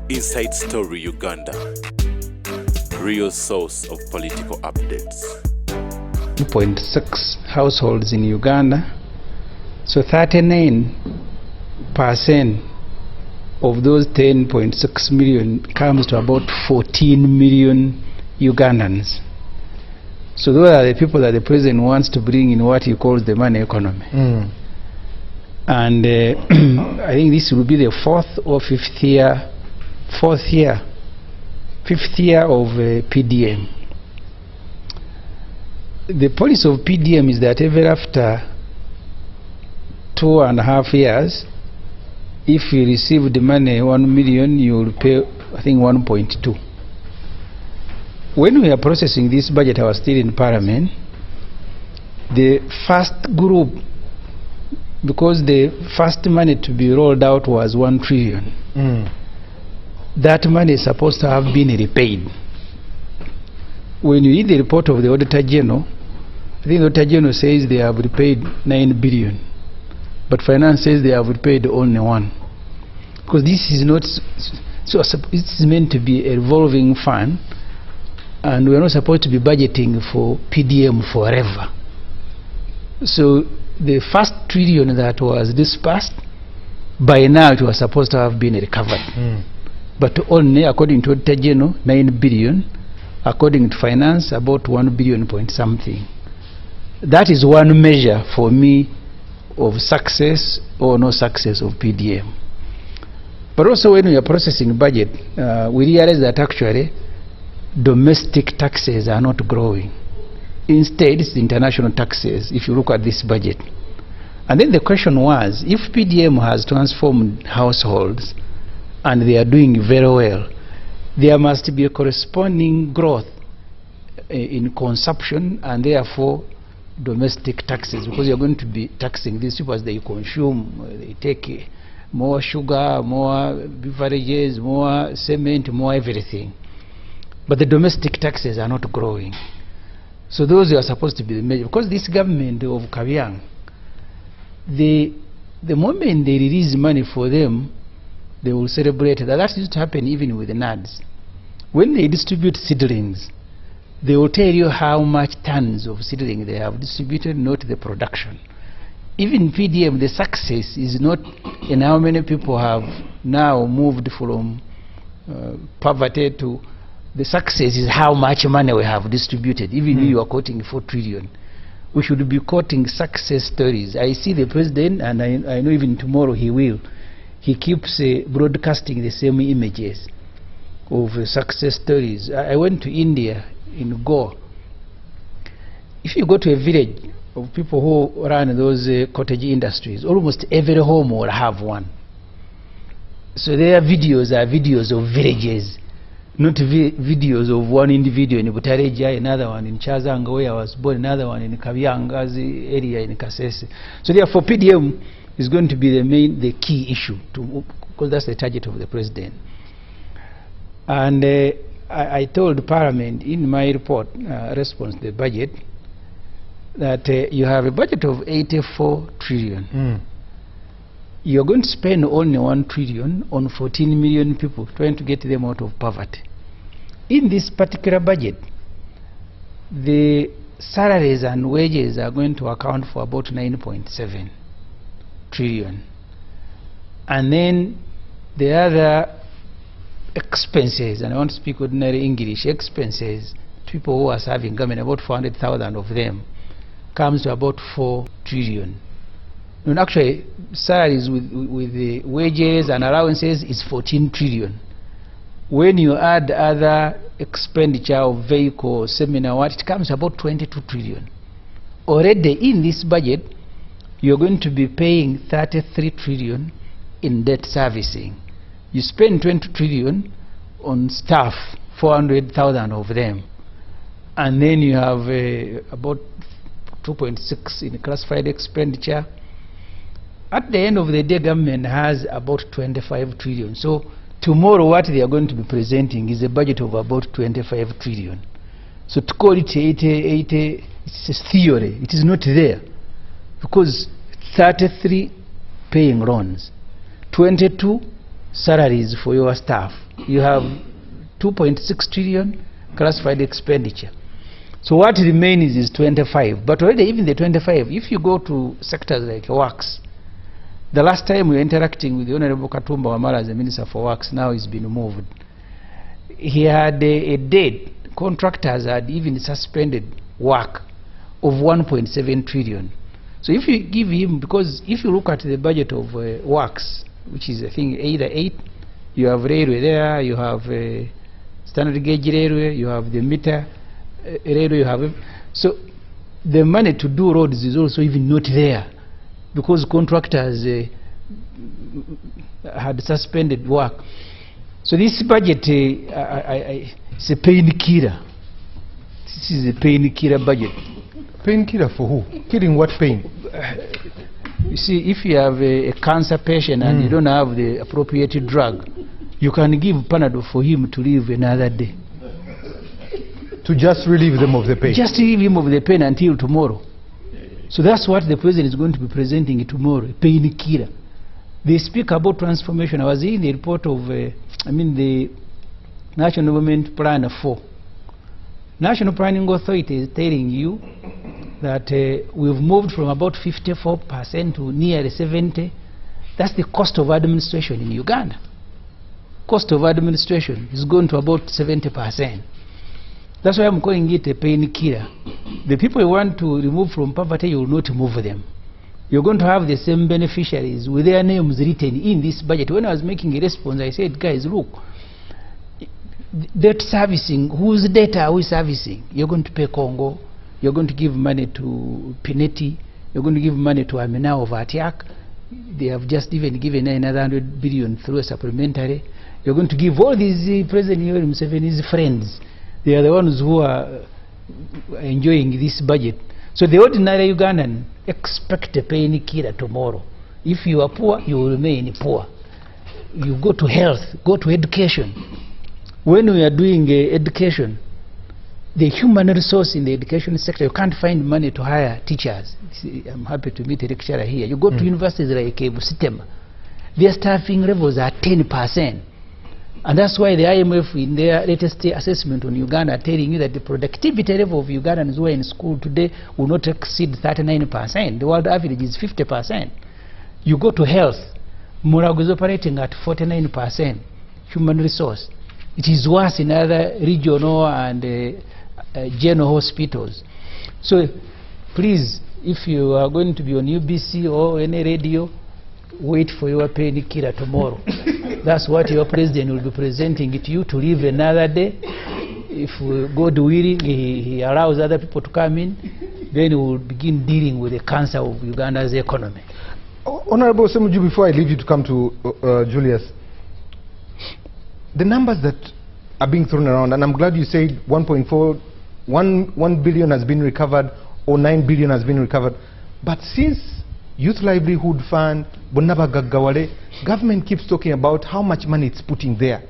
Inside Story Uganda, real source of political updates. 2.6 households in Uganda, so 39% of those 10.6 million comes to about 14 million Ugandans. So those are the people that the president wants to bring in what he calls the money economy. And I think this will be the fifth year of PDM. The policy of PDM is that ever after 2.5 years, if you receive the money 1 million, you will pay, I think, 1.2. When we are processing this budget, I was still in Parliament. The first group, because the first money to be rolled out was 1 trillion. That money is supposed to have been repaid. When you read the report of the Auditor General, I think the Auditor General says they have repaid 9 billion, but Finance says they have repaid only 1. Because this is not, so it's meant to be a revolving fund, and we're not supposed to be budgeting for PDM forever. So the first trillion that was dispersed, by now it was supposed to have been recovered. But only, according to Auditor General, 9 billion, according to Finance, about 1 billion point something. That is one measure for me of success or no success of PDM. But also when we are processing budget, we realize that actually domestic taxes are not growing. Instead, it's international taxes, if you look at this budget. And then the question was, if PDM has transformed households and they are doing very well, there must be a corresponding growth in consumption and therefore domestic taxes, because you're going to be taxing these people as they consume. They take more sugar, more beverages, more cement, more everything. But the domestic taxes are not growing. So those are supposed to be the measure. Because this government of Kabyanga, the moment they release money for them, they will celebrate that. That used to happen even with the NADs. When they distribute seedlings, they will tell you how much tons of seedling they have distributed, not the production. Even PDM, the success is not in how many people have now moved from poverty to, the success is how much money we have distributed. Even you are quoting 4 trillion. We should be quoting success stories. I see the president, and I know even tomorrow he will. He keeps broadcasting the same images of success stories. I went to India, in Goa. If you go to a village of people who run those cottage industries, almost every home will have one. So their videos are videos of villages, not videos of one individual in Butareja, another one in Chazanga where I was born, another one in Kabyanga's area in Kasese. So therefore PDM is going to be the key issue, because that's the target of the president. And I told Parliament in my report, response to the budget, that you have a budget of 84 trillion. You're going to spend only 1 trillion on 14 million people, trying to get them out of poverty. In this particular budget, the salaries and wages are going to account for about 9.7 trillion. And then the other expenses, and I want to speak ordinary English, expenses, people who are serving government, about 400,000 of them, comes to about 4 trillion. And actually, salaries with the wages and allowances is 14 trillion. When you add other expenditure of vehicle, seminar, it comes to about 22 trillion. Already in this budget, you're going to be paying 33 trillion in debt servicing. You spend 20 trillion on staff, 400,000 of them. And then you have about 2.6 in classified expenditure. At the end of the day, government has about 25 trillion. So tomorrow what they are going to be presenting is a budget of about 25 trillion. So to call it 80, it's a theory. It is not there. Because 33 paying loans, 22 salaries for your staff. You have 2.6 trillion classified expenditure. So what remains is 25. But already even the 25, if you go to sectors like works, the last time we were interacting with the Honorable Katumba Wamala as the Minister for Works, now he's been moved. He had a date. Contractors had even suspended work of 1.7 trillion. So if you give him, because if you look at the budget of works, which is I think either 8, you have railway there, you have standard gauge railway, you have the meter railway, you have so the money to do roads is also even not there, because contractors had suspended work. So this budget is a painkiller. This is a painkiller budget. Painkiller for who? Killing what pain? You see, if you have a cancer patient and you don't have the appropriate drug, you can give Panadol for him to live another day. To just relieve them of the pain? Just relieve him of the pain until tomorrow. So that's what the president is going to be presenting tomorrow, a painkiller. They speak about transformation. I was reading the report of, the National Development Plan 4. National Planning Authority is telling you that we've moved from about 54% to nearly 70%. That's the cost of administration in Uganda. Cost of administration is going to about 70%. That's why I'm calling it a painkiller. The people you want to remove from poverty, you will not move them. You're going to have the same beneficiaries with their names written in this budget. When I was making a response, I said, guys, look, debt servicing, whose debt are we servicing? You're going to pay Congo, you're going to give money to Pineti, you're going to give money to Amina of Atiak. They have just even given 900 billion through a supplementary. You're going to give all these President Museveni's friends. They are the ones who are enjoying this budget. So the ordinary Ugandan expect a painkiller tomorrow. If you are poor, you will remain poor. You go to health, go to education. When we are doing education, the human resource in the education sector, you can't find money to hire teachers. See, I'm happy to meet a lecturer here. You go to universities like Busitema, their staffing levels are 10%. And that's why the IMF in their latest assessment on Uganda are telling you that the productivity level of Ugandans who are in school today will not exceed 39%. The world average is 50%. You go to health, Murago is operating at 49% human resource. It is worse in other regional and general hospitals. So please, if you are going to be on UBC or any radio, wait for your painkiller tomorrow. That's what your president will be presenting it to you, to live another day. If God willing, he allows other people to come in, then we will begin dealing with the cancer of Uganda's economy. Honorable Semuju, before I leave you to come to Julius, the numbers that are being thrown around, and I'm glad you said 1 billion has been recovered or 9 billion has been recovered, but since Youth Livelihood Fund, Bonaba Gaggawale, government keeps talking about how much money it's putting there,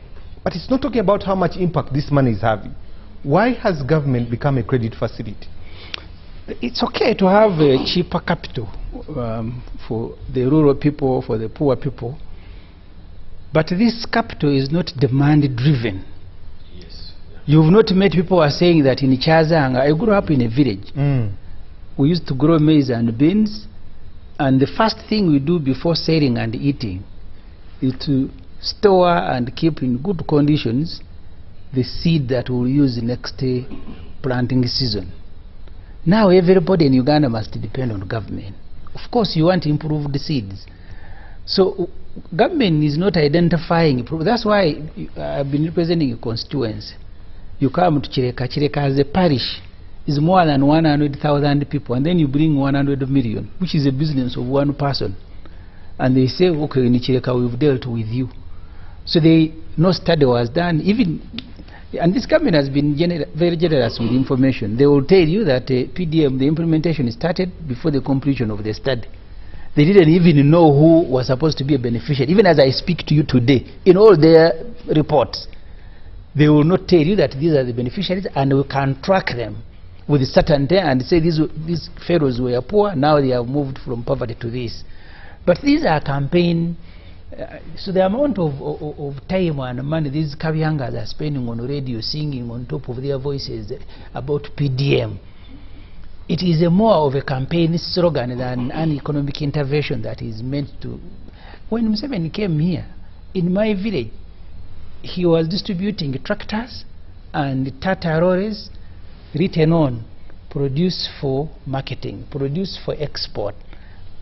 but it's not talking about how much impact this money is having. Why has government become a credit facility? It's okay to have a cheaper capital for the rural people, for the poor people, but this capital is not demand driven. Yes. You've not met people who are saying that in Chazang, I grew up in a village. We used to grow maize and beans, and the first thing we do before selling and eating is to store and keep in good conditions the seed that we'll use next planting season. Now everybody in Uganda must depend on government. Of course you want improved seeds. So government is not identifying. That's why I've been representing a constituency. You come to Chireka. Chireka as a parish is more than 100,000 people, and then you bring 100 million, which is a business of one person. And they say, okay, in Chireka we've dealt with you. So no study was done. And this government has been very generous with information. They will tell you that PDM, the implementation started before the completion of the study. They didn't even know who was supposed to be a beneficiary. Even as I speak to you today, in all their reports, they will not tell you that these are the beneficiaries, and we can track them with certainty and say these fellows were poor, now they have moved from poverty to this. But these are campaign So the amount of time and money these Kabyangas are spending on radio singing on top of their voices about PDM, it is more of a campaign slogan than an economic intervention that is meant to. When Museveni came here, in my village, he was distributing tractors and Tata lorries written on produce for marketing, produce for export,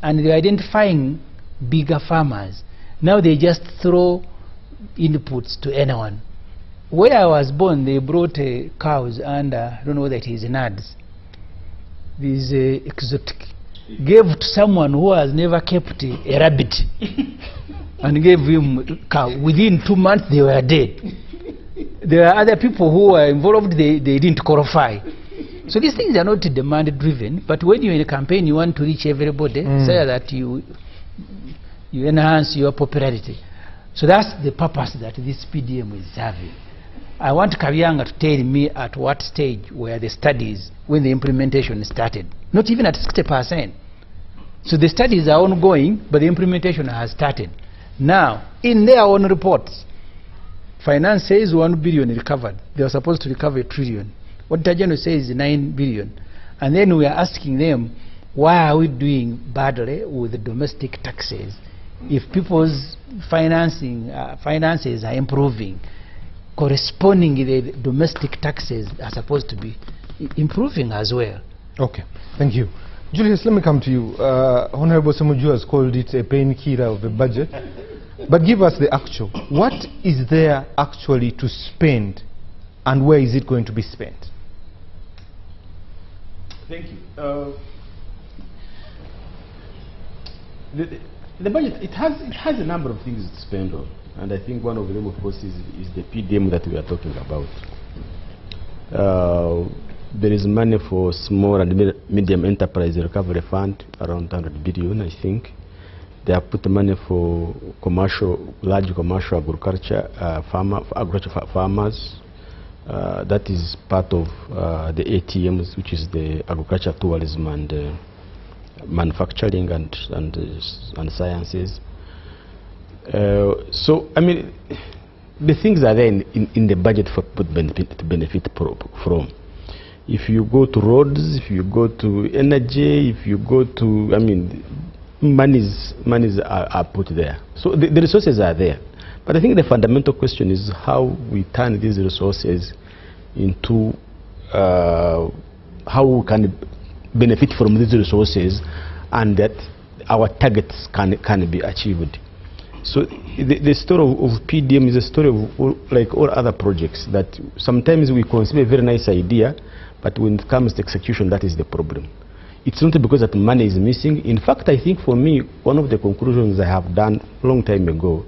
and they were identifying bigger farmers. Now they just throw inputs to anyone. Where I was born, they brought cows and I don't know whether it is nuts. These exotic. Gave to someone who has never kept a rabbit and gave him a cow. Within 2 months they were dead. There are other people who were involved, they didn't qualify. So these things are not demand driven, but when you're in a campaign you want to reach everybody so that you enhance your popularity. So that's the purpose that this PDM is serving. I want Kabyanga to tell me at what stage were the studies when the implementation started. Not even at 60%. So the studies are ongoing, but the implementation has started. Now, in their own reports, finance says 1 billion recovered. They were supposed to recover 1 trillion. What Tajano says is 9 billion. And then we are asking them, why are we doing badly with the domestic taxes if people's finances are improving? Corresponding, the domestic taxes are supposed to be improving as well. Okay, thank you. Julius, let me come to you. Honorable Semuju has called it a painkiller of the budget. But give us the actual. What is there actually to spend and where is it going to be spent? Thank you. The budget, it has a number of things to spend on. And I think one of them, of course, is the PDM that we are talking about. There is money for small and medium enterprise recovery fund, around 100 billion, I think. They have put money for large commercial agriculture farmers. That is part of the ATMs, which is the agriculture, tourism, and manufacturing and sciences. So, I mean, the things are there in the budget for to benefit from. If you go to roads, if you go to energy, if you go to, I mean, monies are put there. So the resources are there. But I think the fundamental question is how we turn these resources into, how we can benefit from these resources and that our targets can be achieved. So the story of PDM is a story of like all other projects, that sometimes we conceive a very nice idea, but when it comes to execution, that is the problem. It's not because that money is missing. In fact, I think for me, one of the conclusions I have done a long time ago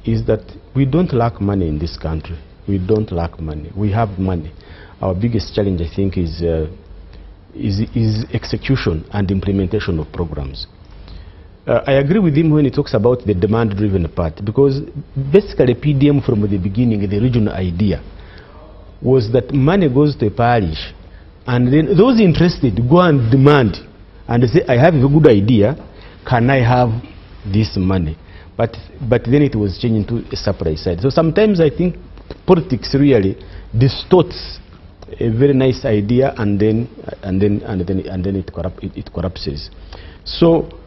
is that we don't lack money in this country. We don't lack money. We have money. Our biggest challenge, I think, is execution and implementation of programs. I agree with him when he talks about the demand-driven part, because basically PDM from the beginning, the original idea was that money goes to a parish, and then those interested go and demand, and they say, I have a good idea, can I have this money? But then it was changed into a supply side. So sometimes I think politics really distorts a very nice idea, and then it collapses. So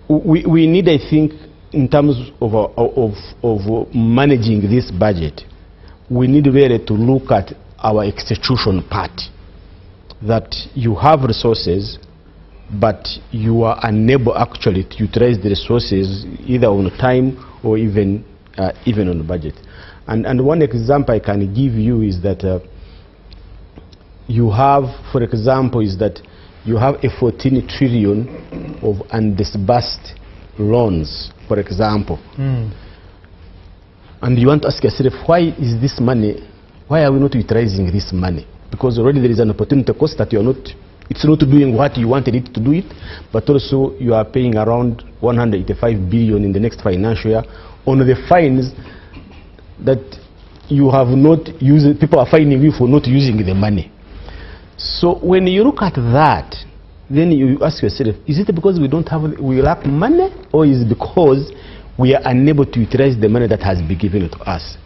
we need, I think, in terms of managing this budget, we need really to look at our execution part, that you have resources, but you are unable actually to utilize the resources either on time or even on the budget. And one example I can give you is that you have, for example, is that you have a 14 trillion of undisbursed loans, for example. And you want to ask yourself, why is this money, why are we not utilizing this money? Because already there is an opportunity cost that you are not, it's not doing what you wanted it to do it, but also you are paying around 185 billion in the next financial year on the fines that you have not used. People are fining you for not using the money. So when you look at that, then you ask yourself, is it because we lack money, or is it because we are unable to utilize the money that has been given to us.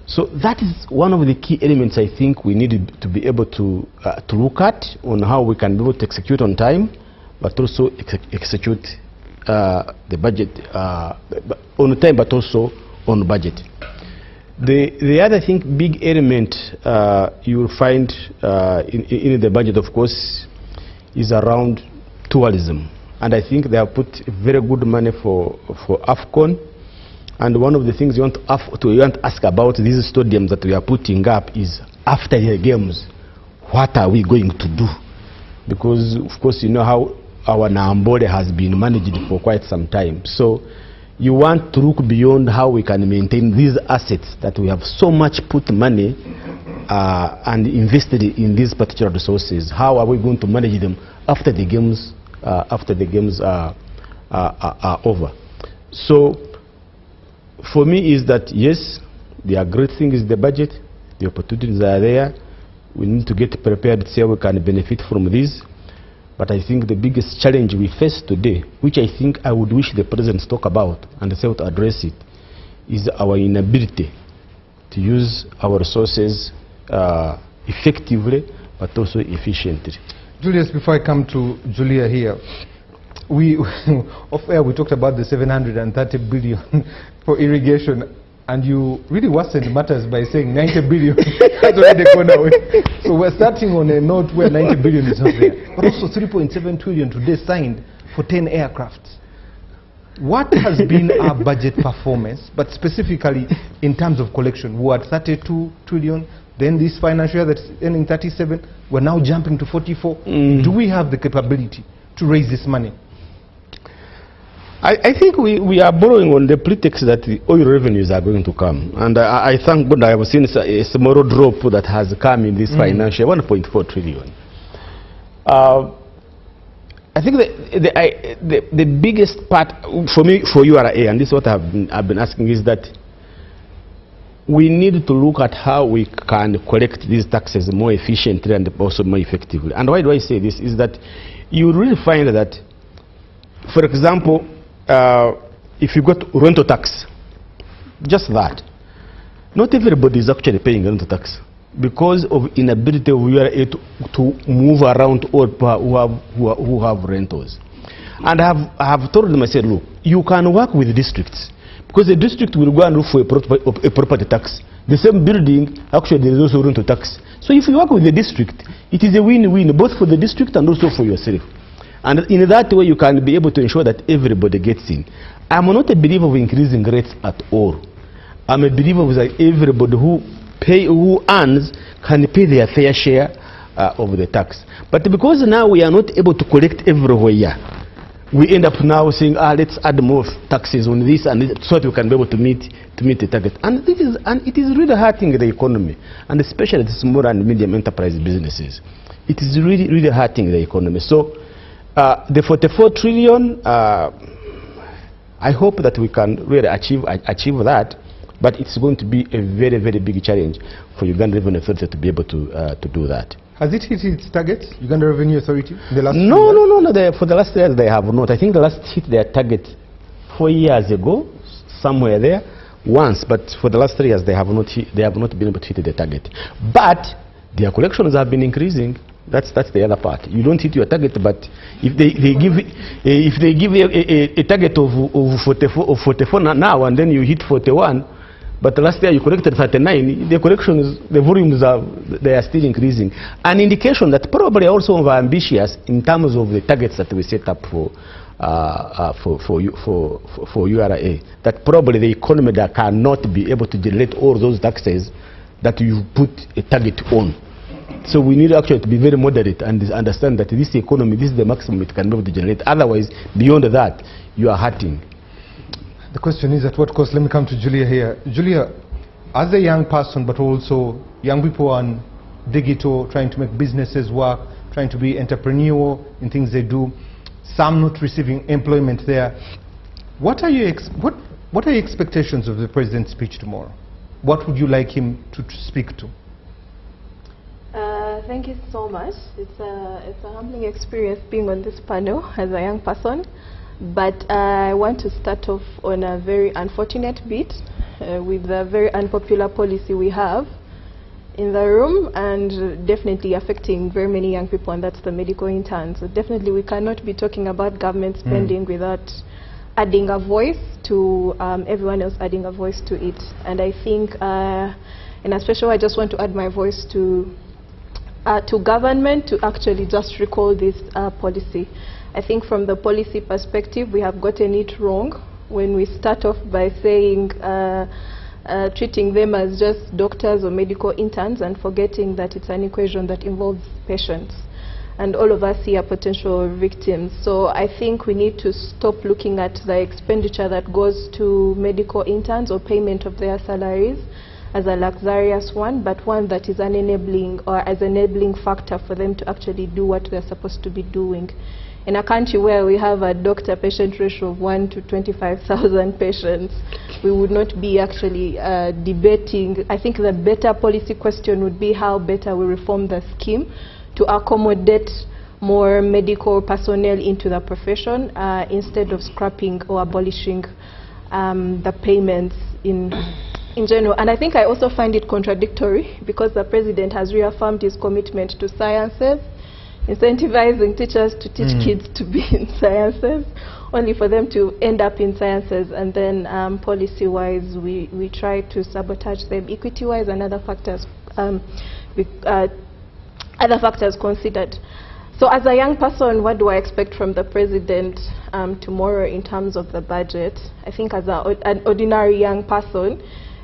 So that is one of the key elements I think we need to be able to look at on how we can be able to execute on time, but also execute the budget on time, but also on budget. The other thing, big element you will find in the budget, of course, is around tourism. And I think they have put very good money for AFCON. And one of the things you want to ask about these stadiums that we are putting up is, after the games, what are we going to do? Because, of course, you know how our Nameere has been managed for quite some time. So you want to look beyond how we can maintain these assets that we have so much put money and invested in these particular resources. How are we going to manage them after the games are over? So for me is that, yes, there are great things in the budget, the opportunities are there, we need to get prepared to see how we can benefit from this. But I think the biggest challenge we face today, which I think I would wish the President to talk about and to address it, is our inability to use our resources effectively but also efficiently. Julius, before I come to Julia here, off air we talked about the 730 billion for irrigation, and you really worsened matters by saying 90 billion has already gone away. So we're starting on a note where 90 billion is not there. But also 3.7 trillion today signed for 10 aircrafts. What has been our budget performance, but specifically in terms of collection? We were at 32 trillion, then this financial year that's ending 37, we're now jumping to 44. Do we have the capability to raise this money? I think we are borrowing on the pretext that the oil revenues are going to come. And I thank God I have seen a small drop that has come in this financial 1.4 trillion. I think the biggest part for me, for URA, and this is what I've been asking, is that we need to look at how we can collect these taxes more efficiently and also more effectively. And why do I say this? Is that you really find that, for example, if you got rental tax, just that, not everybody is actually paying rental tax because of inability of URA to move around all who have rentals. And I have told them, I said, look, you can work with districts, because the district will go and look for a property tax. The same building, actually there is also rental tax. So if you work with the district, it is a win-win both for the district and also for yourself. And in that way, you can be able to ensure that everybody gets in. I'm not a believer of increasing rates at all. I'm a believer that everybody who earns can pay their fair share of the tax. But because now we are not able to collect everywhere, we end up now saying, let's add more taxes on this and this, so that we can be able to meet the target. And it is really hurting the economy, and especially the small and medium enterprise businesses. It is really, really hurting the economy. So the 44 trillion, I hope that we can really achieve that, but it's going to be a very, very big challenge for Uganda Revenue Authority to be able to do that. Has it hit its target, Uganda Revenue Authority, in the last No. For the last years they have not. I think the last hit their target 4 years ago, somewhere there, once. But for the last 3 years they have not been able to hit the target. But their collections have been increasing. That's the other part. You don't hit your target, but if they give a target of 44 now, and then you hit 41, but last year you collected 39, the collections, the volumes they are still increasing. An indication that probably also over ambitious in terms of the targets that we set up for URA. That probably the economy that cannot be able to generate all those taxes that you put a target on. So we need actually to be very moderate and understand that this economy, this is the maximum it can be able to generate. Otherwise, beyond that, you are hurting. The question is at what cost? Let me come to Julia here. Julia, as a young person, but also young people on digital, trying to make businesses work, trying to be entrepreneurial in things they do, some not receiving employment there. What are your expectations of the President's speech tomorrow? What would you like him to speak to? Thank you so much. It's a humbling experience being on this panel as a young person. But I want to start off on a very unfortunate bit with the very unpopular policy we have in the room, and definitely affecting very many young people, and that's the medical interns. So definitely we cannot be talking about government spending without adding a voice to everyone else adding a voice to it. And I think in a special way, I just want to add my voice to government to actually just recall this policy. I think from the policy perspective, we have gotten it wrong when we start off by saying treating them as just doctors or medical interns and forgetting that it's an equation that involves patients. And all of us here are potential victims. So I think we need to stop looking at the expenditure that goes to medical interns or payment of their salaries as a luxurious one, but one that is an enabling or as an enabling factor for them to actually do what they're supposed to be doing. In a country where we have a doctor-patient ratio of 1 to 25,000 patients, we would not be actually debating. I think the better policy question would be how better we reform the scheme to accommodate more medical personnel into the profession instead of scrapping or abolishing the payments in general. And I think I also find it contradictory because the president has reaffirmed his commitment to sciences, incentivizing teachers to teach kids to be in sciences, only for them to end up in sciences, and then policy-wise we try to sabotage them, equity-wise and other factors considered. So as a young person, what do I expect from the president tomorrow in terms of the budget? I think as an ordinary young person,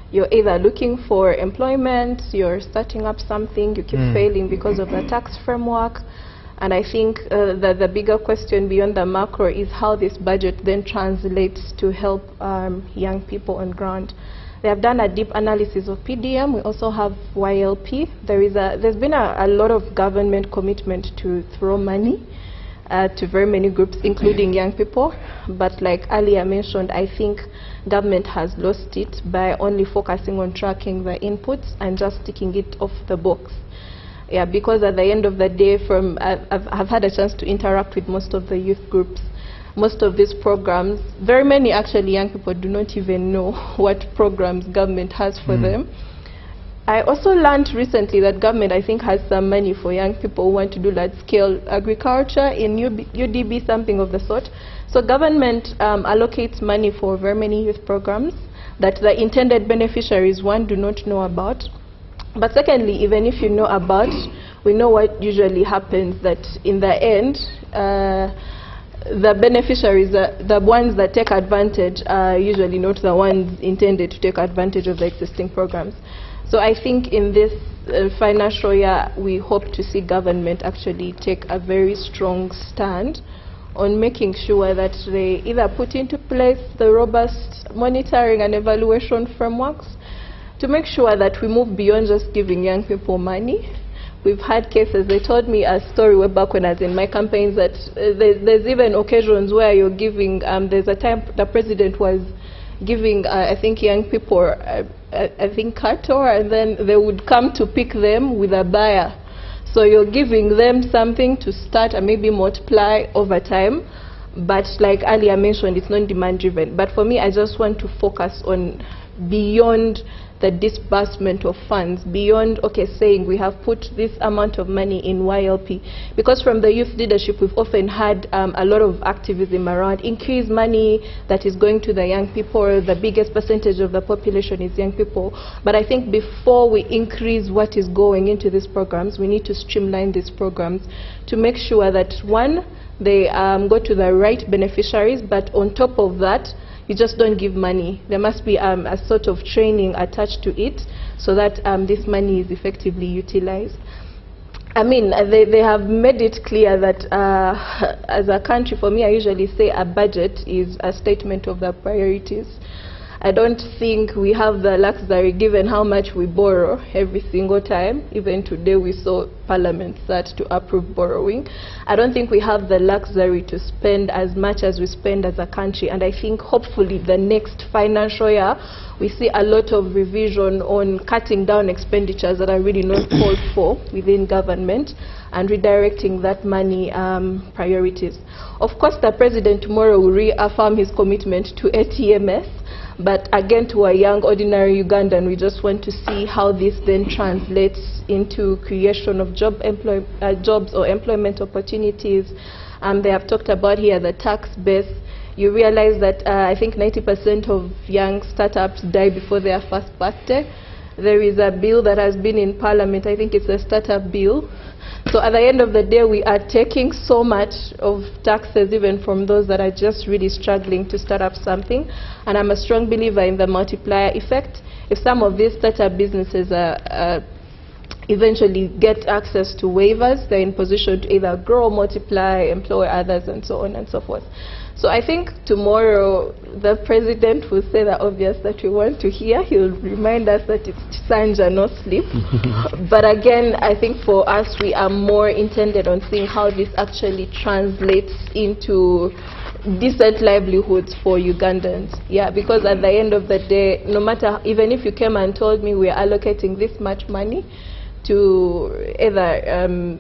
you're either looking for employment, you're starting up something, you keep failing because of the tax framework. And I think that the bigger question beyond the macro is how this budget then translates to help young people on ground. They have done a deep analysis of PDM. We also have YLP. There's been a lot of government commitment to throw money to very many groups, including young people. But like earlier mentioned, I think government has lost it by only focusing on tracking the inputs and just ticking it off the box. Yeah, because at the end of the day, I've had a chance to interact with most of the youth groups. Most of these programs, very many actually young people do not even know what programs government has for them. I also learned recently that government, I think, has some money for young people who want to do large-scale agriculture in UDB, something of the sort. So government allocates money for very many youth programs that the intended beneficiaries, one, do not know about. But secondly, even if you know about, we know what usually happens, that in the end, the beneficiaries, the ones that take advantage, are usually not the ones intended to take advantage of the existing programs. So I think in this financial year, we hope to see government actually take a very strong stand on making sure that they either put into place the robust monitoring and evaluation frameworks to make sure that we move beyond just giving young people money. We've had cases, they told me a story way back when I was in my campaigns that there's even occasions where you're giving, there's a time the president was giving, I think, young people, I think, cattle, and then they would come to pick them with a buyer. So you're giving them something to start and maybe multiply over time. But like earlier mentioned, it's not demand driven. But for me, I just want to focus on beyond the disbursement of funds, beyond, okay, saying we have put this amount of money in YLP. Because from the youth leadership, we've often had a lot of activism around increase money that is going to the young people. The biggest percentage of the population is young people. But I think before we increase what is going into these programs, we need to streamline these programs to make sure that, one, they go to the right beneficiaries, but on top of that, you just don't give money. There must be a sort of training attached to it so that this money is effectively utilized. I mean, they have made it clear that as a country, for me, I usually say a budget is a statement of the priorities. I don't think we have the luxury, given how much we borrow every single time. Even today we saw Parliament start to approve borrowing. I don't think we have the luxury to spend as much as we spend as a country. And I think hopefully the next financial year we see a lot of revision on cutting down expenditures that are really not called for within government. and redirecting that money priorities. Of course, the president tomorrow will reaffirm his commitment to ATMS, but again, to a young, ordinary Ugandan, we just want to see how this then translates into creation of jobs or employment opportunities. They have talked about here the tax base. You realize that I think 90% of young startups die before their first birthday. There is a bill that has been in Parliament, I think it's a startup bill. So at the end of the day, we are taking so much of taxes even from those that are just really struggling to start up something. And I'm a strong believer in the multiplier effect. If some of these startup businesses eventually get access to waivers, they're in position to either grow, multiply, employ others, and so on and so forth. So I think tomorrow the president will say the obvious that we want to hear. He will remind us that it's Sanja, no sleep. But again, I think for us, we are more intended on seeing how this actually translates into decent livelihoods for Ugandans. Yeah, because at the end of the day, no matter, even if you came and told me we are allocating this much money to either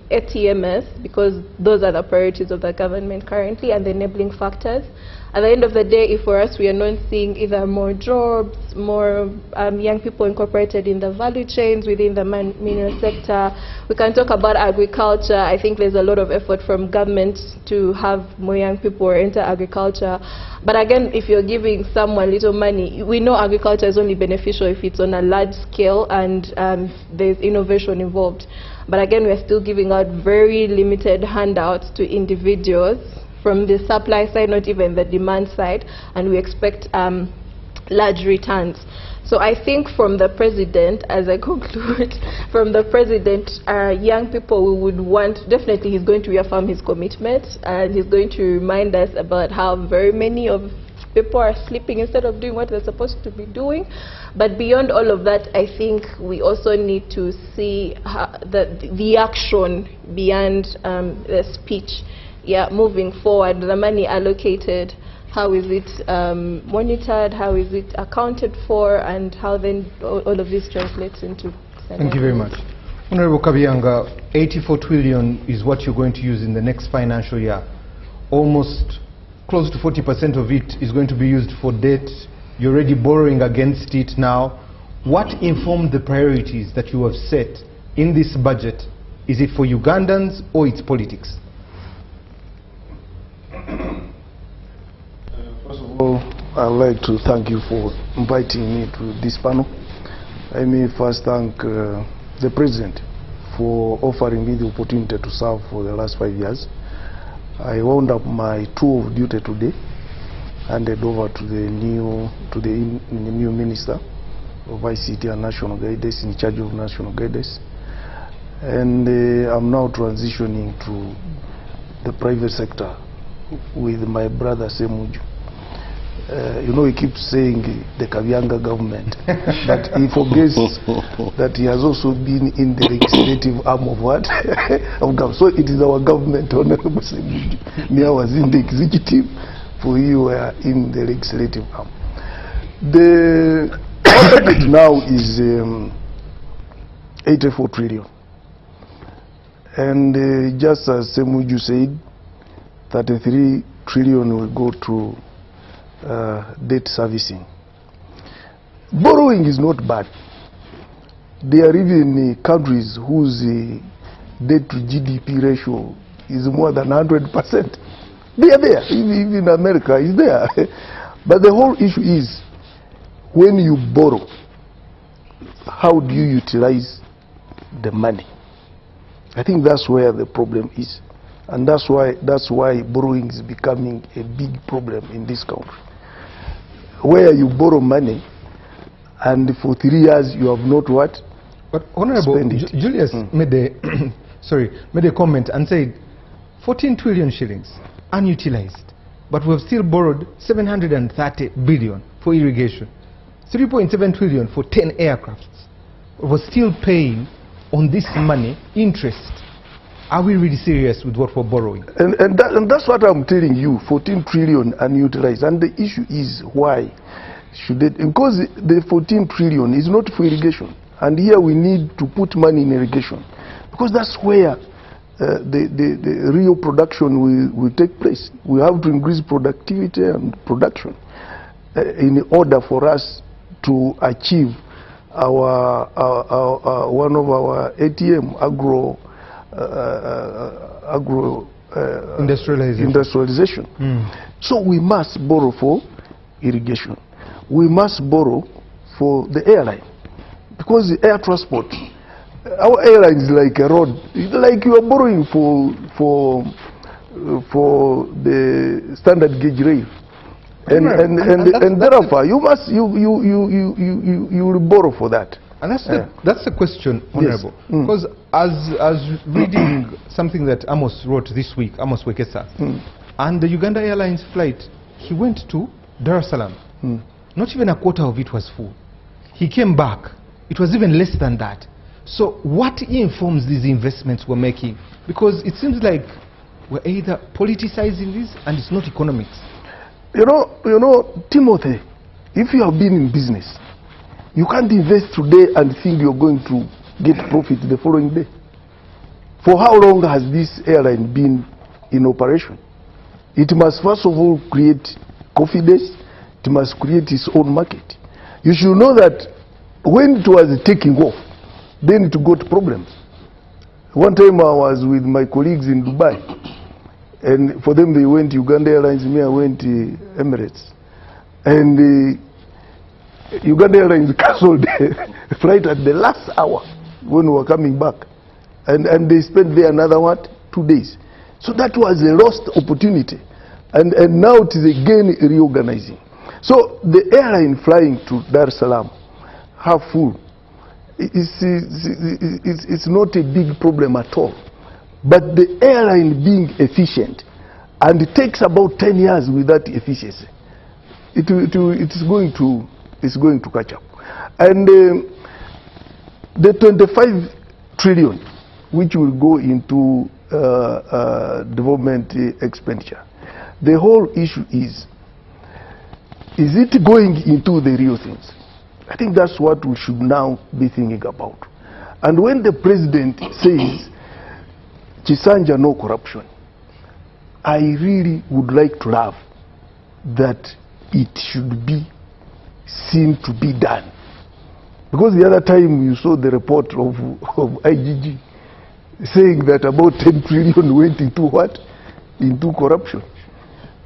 ATMS, because those are the priorities of the government currently and the enabling factors. At the end of the day, if for us we are not seeing either more jobs, more young people incorporated in the value chains within the mineral sector, we can talk about agriculture. I think there's a lot of effort from government to have more young people enter agriculture. But again, if you're giving someone little money, we know agriculture is only beneficial if it's on a large scale and there's innovation involved. But again, we're still giving out very limited handouts to individuals from the supply side, not even the demand side, and we expect large returns. So I think from the president, as I conclude, from the president, young people we would want, definitely he's going to reaffirm his commitment, and he's going to remind us about how very many of people are sleeping instead of doing what they're supposed to be doing. But beyond all of that, I think we also need to see the action beyond the speech. Yeah, moving forward, the money allocated, how is it monitored, how is it accounted for, and how then all of this translates into... Thank you very much. Honorable Kabyanga, 84 trillion is what you're going to use in the next financial year. Almost close to 40% of it is going to be used for debt. You're already borrowing against it now. What informed the priorities that you have set in this budget? Is it for Ugandans or its politics? First of all, I'd like to thank you for inviting me to this panel. I may first thank the President for offering me the opportunity to serve for the last 5 years. I wound up my tour of duty today, handed over to the new Minister of ICT and National Guidance, in charge of National Guidance. And I'm now transitioning to the private sector with my brother Semuju. You know, he keeps saying the Kabyanga government, but he forgets that he has also been in the legislative arm of what? Of government. So it is our government, Honorable Semuju. Me, I was in the executive, for you were in the legislative arm. The budget now is 84 trillion. And just as Semuju said, 33 trillion will go to debt servicing. Borrowing is not bad. There are even countries whose debt to GDP ratio is more than 100%. They are there. Even America is there. But the whole issue is, when you borrow, how do you utilize the money? I think that's where the problem is. And that's why borrowing is becoming a big problem in this country, where you borrow money and for 3 years you have not what? But Honorable Julius made a comment and said 14 trillion shillings unutilized, but we have still borrowed 730 billion for irrigation, 3.7 trillion for 10 aircrafts. We're still paying on this money interest. Are we really serious with what we're borrowing? And that's what I'm telling you, 14 trillion unutilized. And the issue is, why should it? Because the 14 trillion is not for irrigation. And here we need to put money in irrigation. Because that's where the real production will take place. We have to increase productivity and production in order for us to achieve our one of our ATM agro industrialization. So we must borrow for irrigation. We must borrow for the airline, because the air transport, our airline is like a road. It's like you are borrowing for the standard gauge rail, and therefore you will borrow for that. And that's the question, Honorable. Yes. Because as reading something that Amos wrote this week, Amos Wekesa, and the Uganda Airlines flight, he went to Dar es Salaam. Not even a quarter of it was full. He came back. It was even less than that. So what informs these investments we're making? Because it seems like we're either politicizing this and it's not economics. You know, Timothy, if you have been in business, you can't invest today and think you're going to get profit the following day. For how long has this airline been in operation? It must first of all create confidence. It must create its own market. You should know that when it was taking off, then it got problems. One time I was with my colleagues in Dubai, and for them they went Uganda Airlines, me I went Emirates. And Uganda Airlines cancelled the flight at the last hour when we were coming back. And they spent there another, 2 days. So that was a lost opportunity. And now it is again reorganizing. So the airline flying to Dar es Salaam, half full, it's not a big problem at all. But the airline being efficient, and it takes about 10 years with that efficiency, it's going to catch up. And the 25 trillion, which will go into development expenditure, the whole issue is it going into the real things? I think that's what we should now be thinking about. And when the president says, Chisanja, no corruption, I really would like to have that it should be seen to be done. Because the other time you saw the report of IGG saying that about 10 trillion went into what? Into corruption.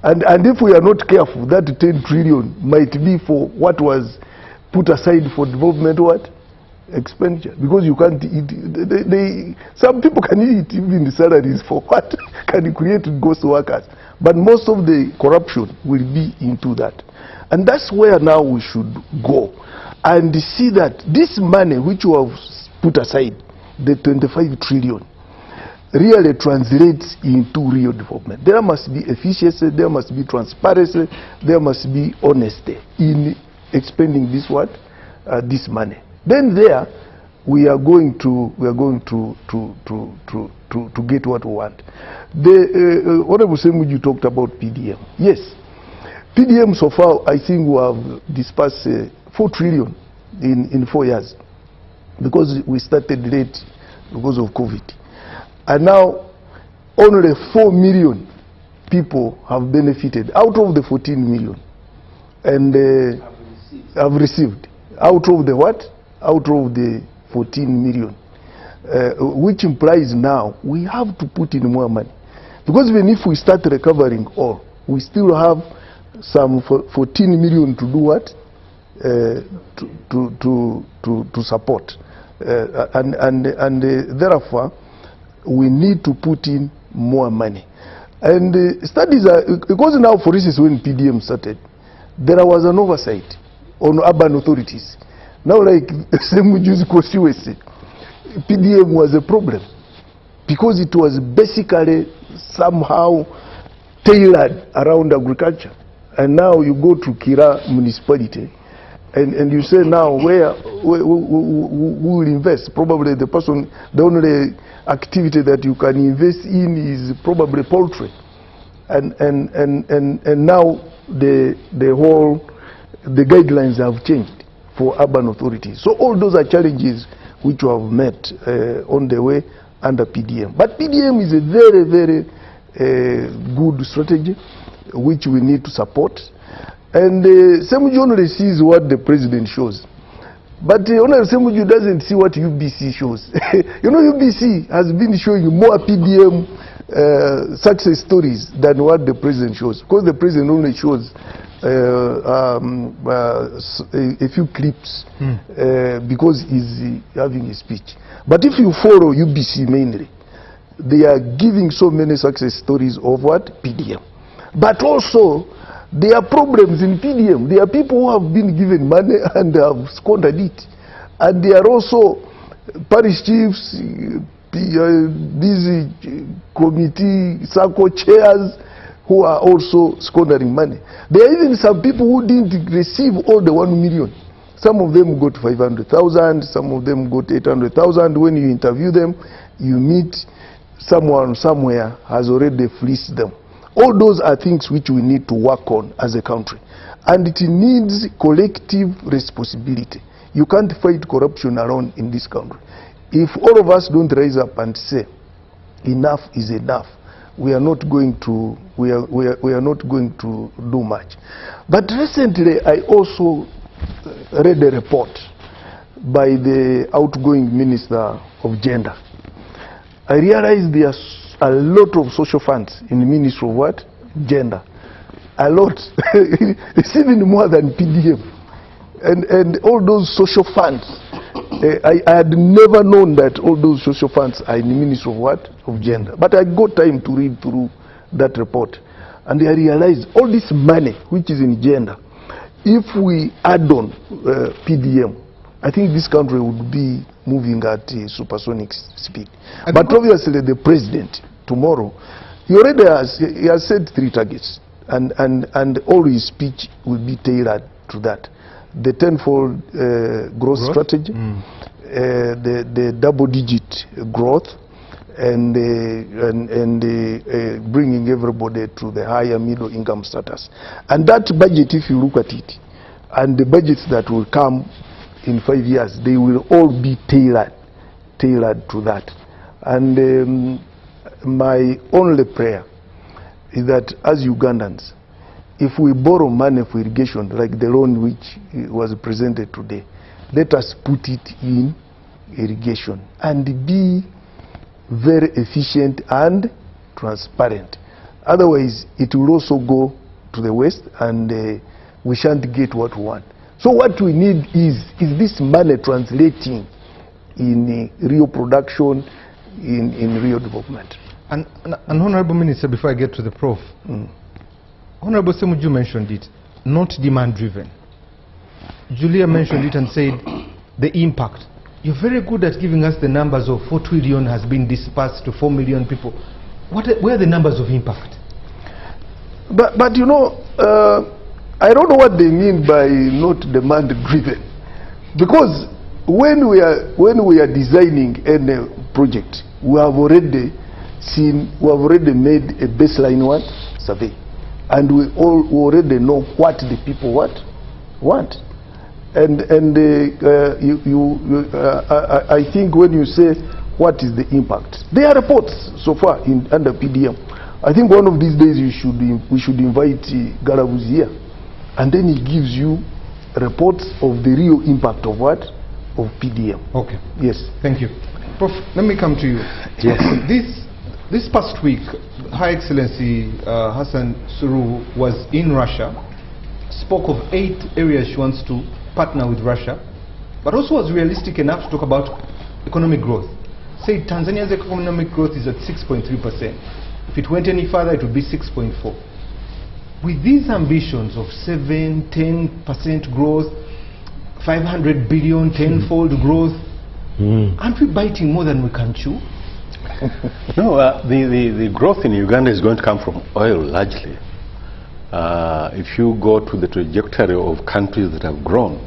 And if we are not careful, that 10 trillion might be for what was put aside for development what? Expenditure. Because you can't eat. Some people can eat even the salaries for what? Can create ghost workers. But most of the corruption will be into that. And that's where now we should go and see that this money which we have put aside, the 25 trillion, really translates into real development. There must be efficiency, there must be transparency, there must be honesty in expending this this money. Then there we are going to get what we want. The Honorable Semuju talked about PDM. Yes, PDM so far I think we have dispersed 4 trillion in 4 years, because we started late because of COVID. And now only 4 million people have benefited out of the 14 million, and have received out of the what? Out of the 14 million, which implies now we have to put in more money, because even if we start recovering all, we still have some 14 million to do what? To support, and therefore we need to put in more money. And studies are, because now, for instance, when PDM started, there was an oversight on urban authorities. Now, like Semuju's constituency, PDM was a problem because it was basically somehow tailored around agriculture. And now you go to Kira municipality, and you say now who will invest? Probably the only activity that you can invest in is probably poultry, and now the guidelines have changed for urban authorities. So all those are challenges which we have met on the way, under PDM. But PDM is a very, very good strategy which we need to support. And Semuju only sees what the president shows. But Honorable Semuju doesn't see what UBC shows. You know, UBC has been showing more PDM success stories than what the president shows. Because the president only shows a few clips because he's having a speech. But if you follow UBC mainly, they are giving so many success stories of what? PDM. But also, there are problems in PDM. There are people who have been given money and have squandered it. And there are also parish chiefs, these committee, circle chairs who are also squandering money. There are even some people who didn't receive all the 1 million. Some of them got 500,000, some of them got 800,000. When you interview them, you meet someone somewhere has already fleeced them. All those are things which we need to work on as a country. And it needs collective responsibility. You can't fight corruption alone in this country. If all of us don't rise up and say, enough is enough, we are not going to, we are not going to do much. But recently, I also read a report by the outgoing Minister of Gender. I realized there's a lot of social funds in the Ministry of what? Gender. A lot. It's even more than PDM. And all those social funds, I had never known that all those social funds are in the Ministry of what? Of Gender. But I got time to read through that report. And I realized all this money, which is in gender, if we add on PDM, I think this country would be moving at supersonic speed. But obviously the president, tomorrow, he already has set 3 targets. And all his speech will be tailored to that. The tenfold growth strategy, the double-digit growth, and bringing everybody to the higher middle income status. And that budget, if you look at it, and the budgets that will come in 5 years, they will all be tailored to that. And my only prayer is that as Ugandans, if we borrow money for irrigation, like the loan which was presented today, let us put it in irrigation and be very efficient and transparent. Otherwise, it will also go to the waste and we shan't get what we want. So what we need is this money translating in real production, in real development. And Honorable Minister, before I get to the Prof, Honorable Semuju mentioned it, not demand-driven. Julia mentioned it and said the impact. You're very good at giving us the numbers of 4 trillion has been dispersed to 4 million people. Where are the numbers of impact? But you know, I don't know what they mean by not demand-driven. Because when we are designing any project, we have already made a baseline survey. And we already know what the people want. And I think when you say what is the impact, there are reports so far under PDM. I think one of these days we should invite Garabuzi here, and then he gives you reports of the real impact of what? Of PDM. Okay. Yes. Thank you. Prof, let me come to you. Yes. This past week, Her Excellency Hassan Suru was in Russia, spoke of 8 areas she wants to partner with Russia, but also was realistic enough to talk about economic growth. Said Tanzania's economic growth is at 6.3%. If it went any further, it would be 6.4%. With these ambitions of 7–10% growth, 500 billion, tenfold growth, aren't we biting more than we can chew? No, the growth in Uganda is going to come from oil largely. If you go to the trajectory of countries that have grown,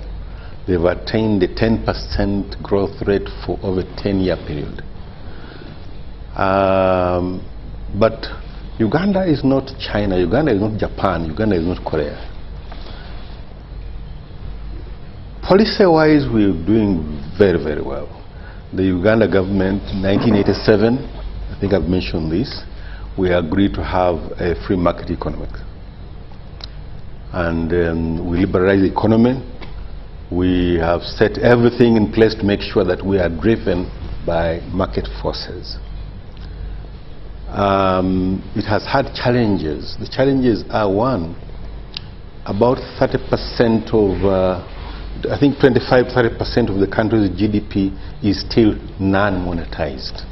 they've attained a 10% growth rate for over a 10-year period. But Uganda is not China, Uganda is not Japan, Uganda is not Korea. Policy-wise, we're doing very, very well. the Uganda government, 1987, I think I've mentioned this, we agreed to have a free market economy. And we liberalized the economy. We have set everything in place to make sure that we are driven by market forces. It has had challenges. The challenges are, one, about 30% of, I think 25-30% of the country's GDP is still non-monetized.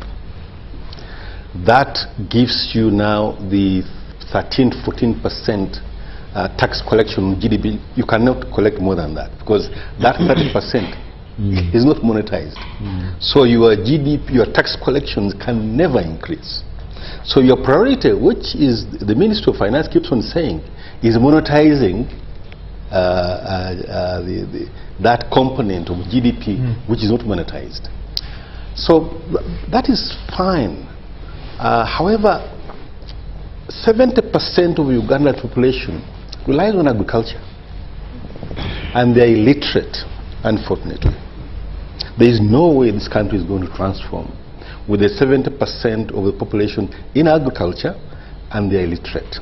That gives you now the 13-14% tax collection on GDP. You cannot collect more than that because that 30% is not monetized. So your GDP, your tax collections can never increase. So your priority, which is the Ministry of Finance keeps on saying, is monetizing that component of GDP which is not monetized. So that is fine. However, 70% of Uganda's population relies on agriculture, and they are illiterate, unfortunately. There is no way this country is going to transform with the 70% of the population in agriculture and they are illiterate.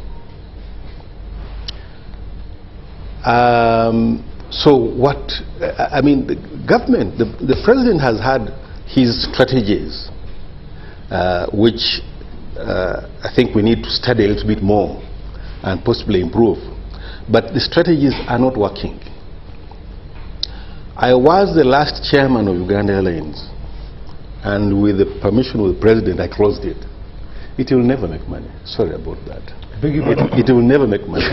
So what, I mean, the government, the president has had his strategies, which I think we need to study a little bit more and possibly improve. But the strategies are not working. I was the last chairman of Uganda Airlines, and with the permission of the president, I closed it. It will never make money. Sorry about that. It will never make money.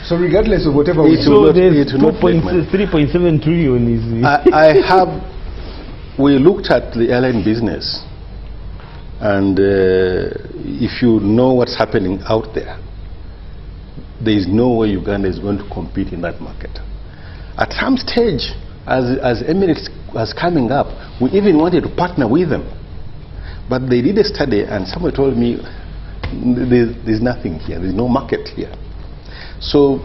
So regardless of whatever we do, there's 3.7 trillion is... we looked at the airline business, and if you know what's happening out there, there is no way Uganda is going to compete in that market. At some stage, as Emirates was coming up, we even wanted to partner with them. But they did a study, and someone told me, there's nothing here, there's no market here. So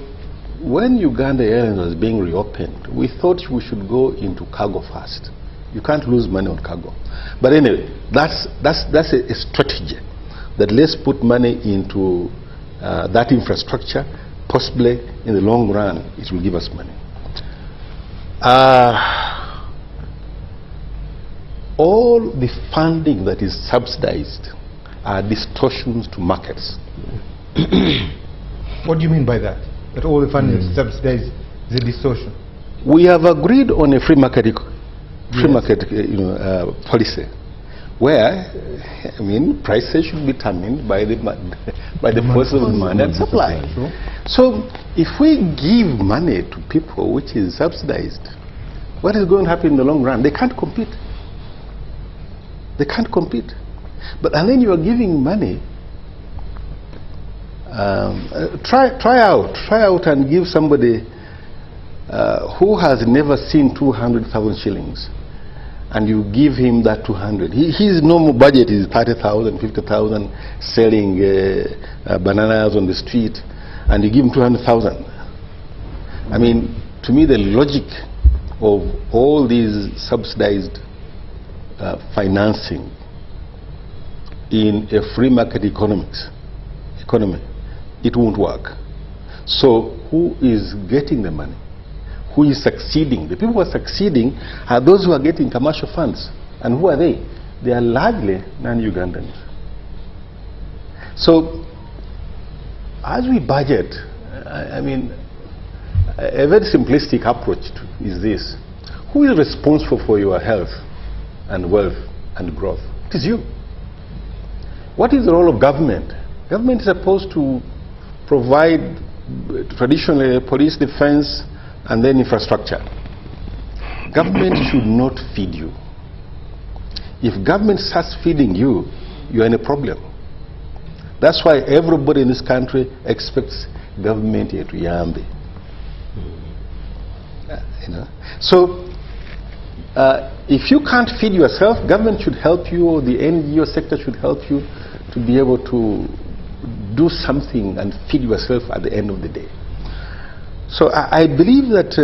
when Uganda Airlines was being reopened, we thought we should go into cargo first. You can't lose money on cargo. But anyway, that's a strategy, that let's put money into that infrastructure. Possibly in the long run it will give us money. All the funding that is subsidized are distortions to markets. What do you mean by that? That all the funding is subsidized is a distortion? We have agreed on a free market policy, where, I mean, prices should be determined by the force of demand and supply. So if we give money to people which is subsidized, what is going to happen in the long run? They can't compete. They can't compete. But and then you are giving money. Try out and give somebody who has never seen 200,000 shillings, and you give him that 200. His normal budget is 30,000, 50,000, selling bananas on the street, and you give him 200,000. I mean, to me, the logic of all these subsidized financing in a free market economy, it won't work. So who is getting the money? Who is succeeding? The people who are succeeding are those who are getting commercial funds. And who are they? They are largely non-Ugandans. So as we budget, I mean, a very simplistic approach is this: who is responsible for your health and wealth and growth? It is you. What is the role of government? Government is supposed to provide traditionally police, defense, and then infrastructure. Government should not feed you. If government starts feeding you, you are in a problem. That's why everybody in this country expects government to yambe. You know? So if you can't feed yourself, government should help you, or the NGO sector should help you to be able to do something and feed yourself at the end of the day. So I believe that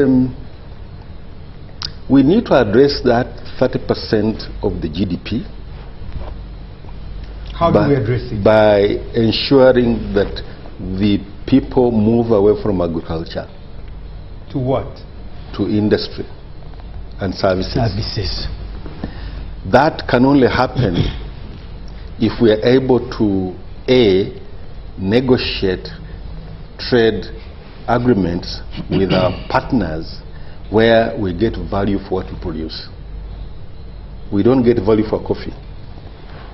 we need to address that 30% of the GDP. How do we address it? By ensuring that the people move away from agriculture. To what? To industry and services. Services. That can only happen if we are able to A, negotiate trade agreements with our partners where we get value for what we produce. We don't get value for coffee.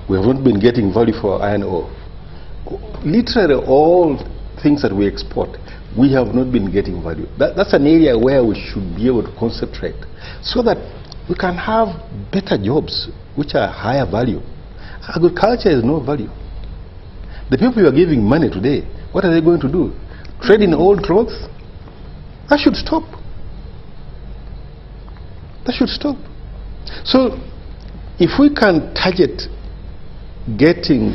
We haven't been getting value for iron ore. Literally all things that we export, we have not been getting value. That's an area where we should be able to concentrate so that we can have better jobs which are higher value. Agriculture is no value. The people you are giving money today, what are they going to do? Trade in old clothes? That should stop. That should stop. So if we can target getting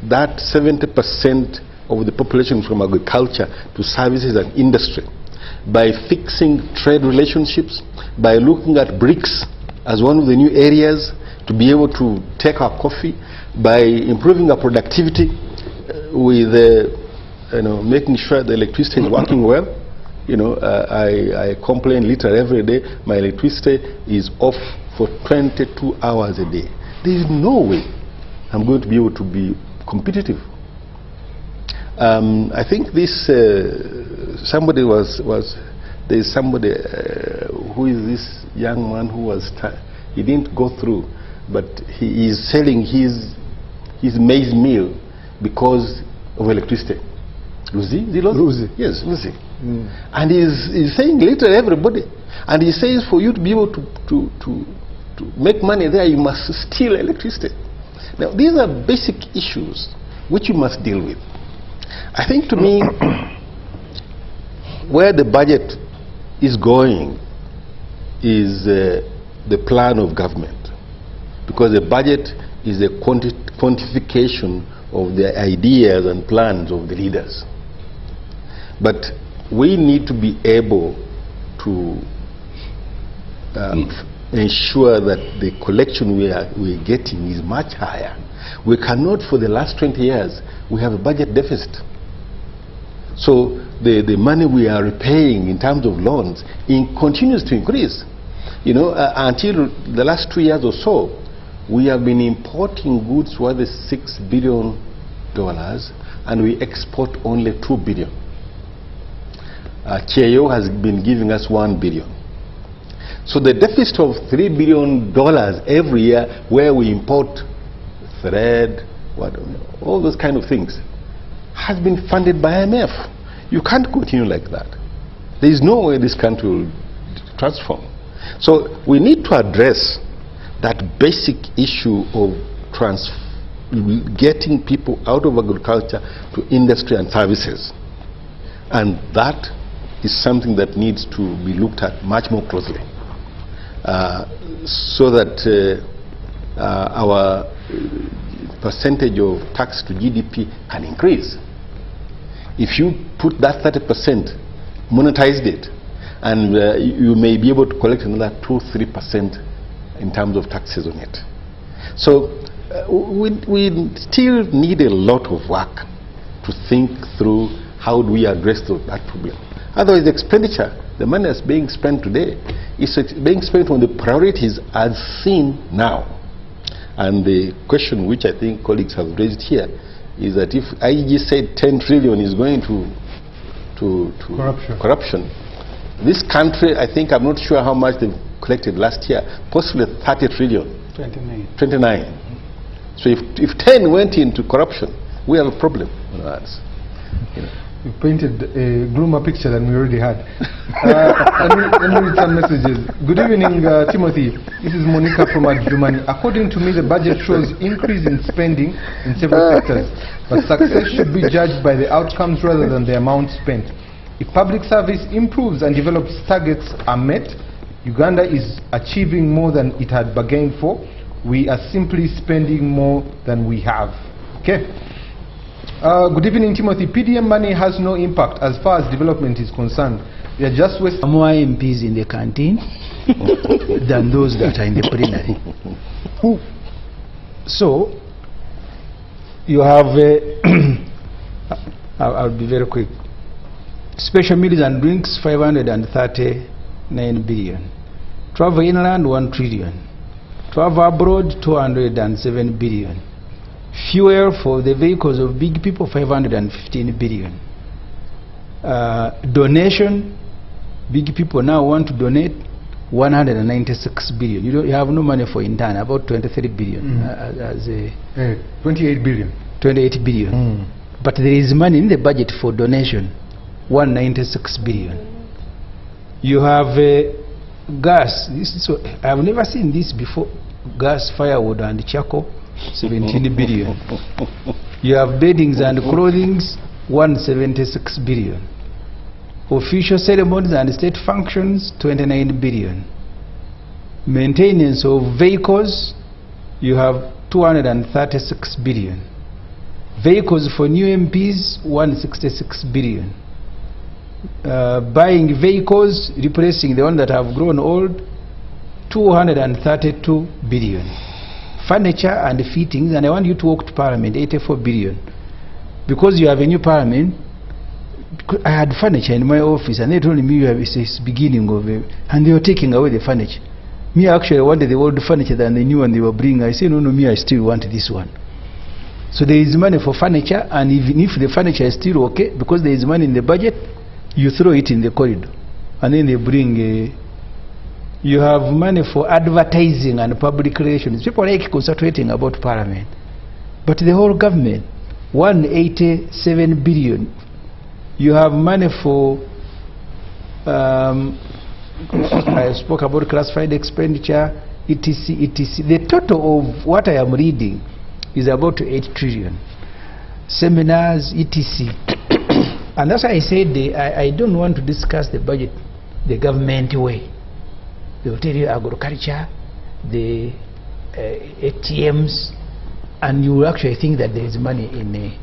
that 70% of the population from agriculture to services and industry by fixing trade relationships, by looking at BRICS as one of the new areas to be able to take our coffee, by improving our productivity with making sure the electricity is working well. I complain literally every day my electricity is off for 22 hours a day. There is no way I'm going to be able to be competitive. I think this somebody there's somebody who is this young man who was he didn't go through, but he is selling his maize meal because of electricity. Lucy? Yes, Lucy. And he's saying literally everybody, and he says for you to be able to make money there, you must steal electricity. Now these are basic issues which you must deal with. I think to me where the budget is going is the plan of government, because the budget is a quantification of the ideas and plans of the leaders. But we need to be able to ensure that the collection we're getting is much higher. We cannot, for the last 20 years, we have a budget deficit. So the money we are repaying in terms of loans continues to increase. Until the last 2 years or so, we have been importing goods worth $6 billion and we export only $2 billion. KAO has been giving us $1 billion. So the deficit of $3 billion every year, where we import thread, all those kind of things, has been funded by IMF. You can't continue like that. There is no way this country will transform. So we need to address that basic issue of getting people out of agriculture to industry and services. And that is something that needs to be looked at much more closely, so that our percentage of tax to GDP can increase. If you put that 30%, monetized it, and you may be able to collect another 2-3% in terms of taxes on it. So we still need a lot of work to think through how do we address that problem. Otherwise, the expenditure, the money that's being spent today, is being spent on the priorities as seen now. And the question which I think colleagues have raised here is that if IEG said 10 trillion is going to corruption, this country, I think, I'm not sure how much they've collected last year, possibly 30 trillion. 29. So if 10 went into corruption, we have a problem on our hands. You painted a gloomer picture than we already had. Let me read some messages. Good evening, Timothy. This is Monica from Adjumani. According to me, the budget shows increase in spending in several sectors, but success should be judged by the outcomes rather than the amount spent. If public service improves and develops targets are met, Uganda is achieving more than it had bargained for. We are simply spending more than we have. Okay. Good evening, Timothy. PDM money has no impact as far as development is concerned. We are just wasting more MPs in the canteen. than those that are in the plenary. So, you have, I'll be very quick. Special meals and drinks, 539 billion. Travel inland, 1 trillion. Travel abroad, 207 billion. Fuel for the vehicles of big people, 515 billion. Donation, big people now want to donate 196 billion. You have no money for intern, about 23 billion. 28 billion. 28 billion. But there is money in the budget for donation, 196 billion. You have gas. I have never seen this before. Gas, firewood and charcoal, 17 billion. You have beddings and clothing, 176 billion. Official ceremonies and state functions, 29 billion. Maintenance of vehicles, you have 236 billion. Vehicles for new MPs, 166 billion. Buying vehicles, replacing the ones that have grown old, 232 billion. Furniture and fittings, and I want you to walk to Parliament, 84 billion. Because you have a new Parliament, I had furniture in my office and they told me it's beginning of it, and they were taking away the furniture. Me actually wanted the old furniture than the new one they were bringing. I said, no, me, I still want this one. So there is money for furniture, and even if the furniture is still okay, because there is money in the budget, you throw it in the corridor. And then they bring you have money for advertising and public relations. People like concentrating about Parliament. But the whole government, 187 billion. You have money for, I spoke about classified expenditure, etc., etc. The total of what I am reading is about 8 trillion. Seminars, etc. And that's why I said I don't want to discuss the budget the government way. They will tell you agriculture, the ATMs, and you will actually think that there is money in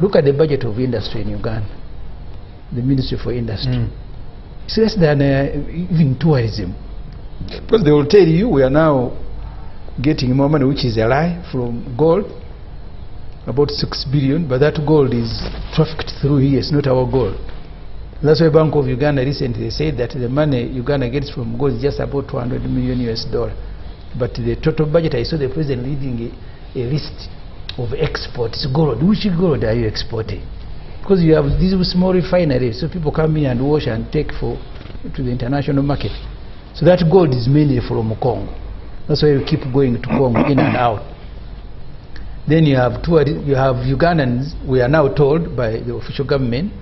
look at the budget of industry in Uganda, the Ministry for Industry. It's less than even tourism. Because they will tell you we are now getting more money, which is a lie, from gold, about 6 billion, but that gold is trafficked through here, it's not our gold. That's why Bank of Uganda recently said that the money Uganda gets from gold is just about $200 million US. But the total budget, I saw the president leading a list of exports. Gold. Which gold are you exporting? Because you have these small refineries, so people come in and wash and take to the international market. So that gold is mainly from Congo. That's why you keep going to Congo in and out. Then you have Ugandans, we are now told by the official government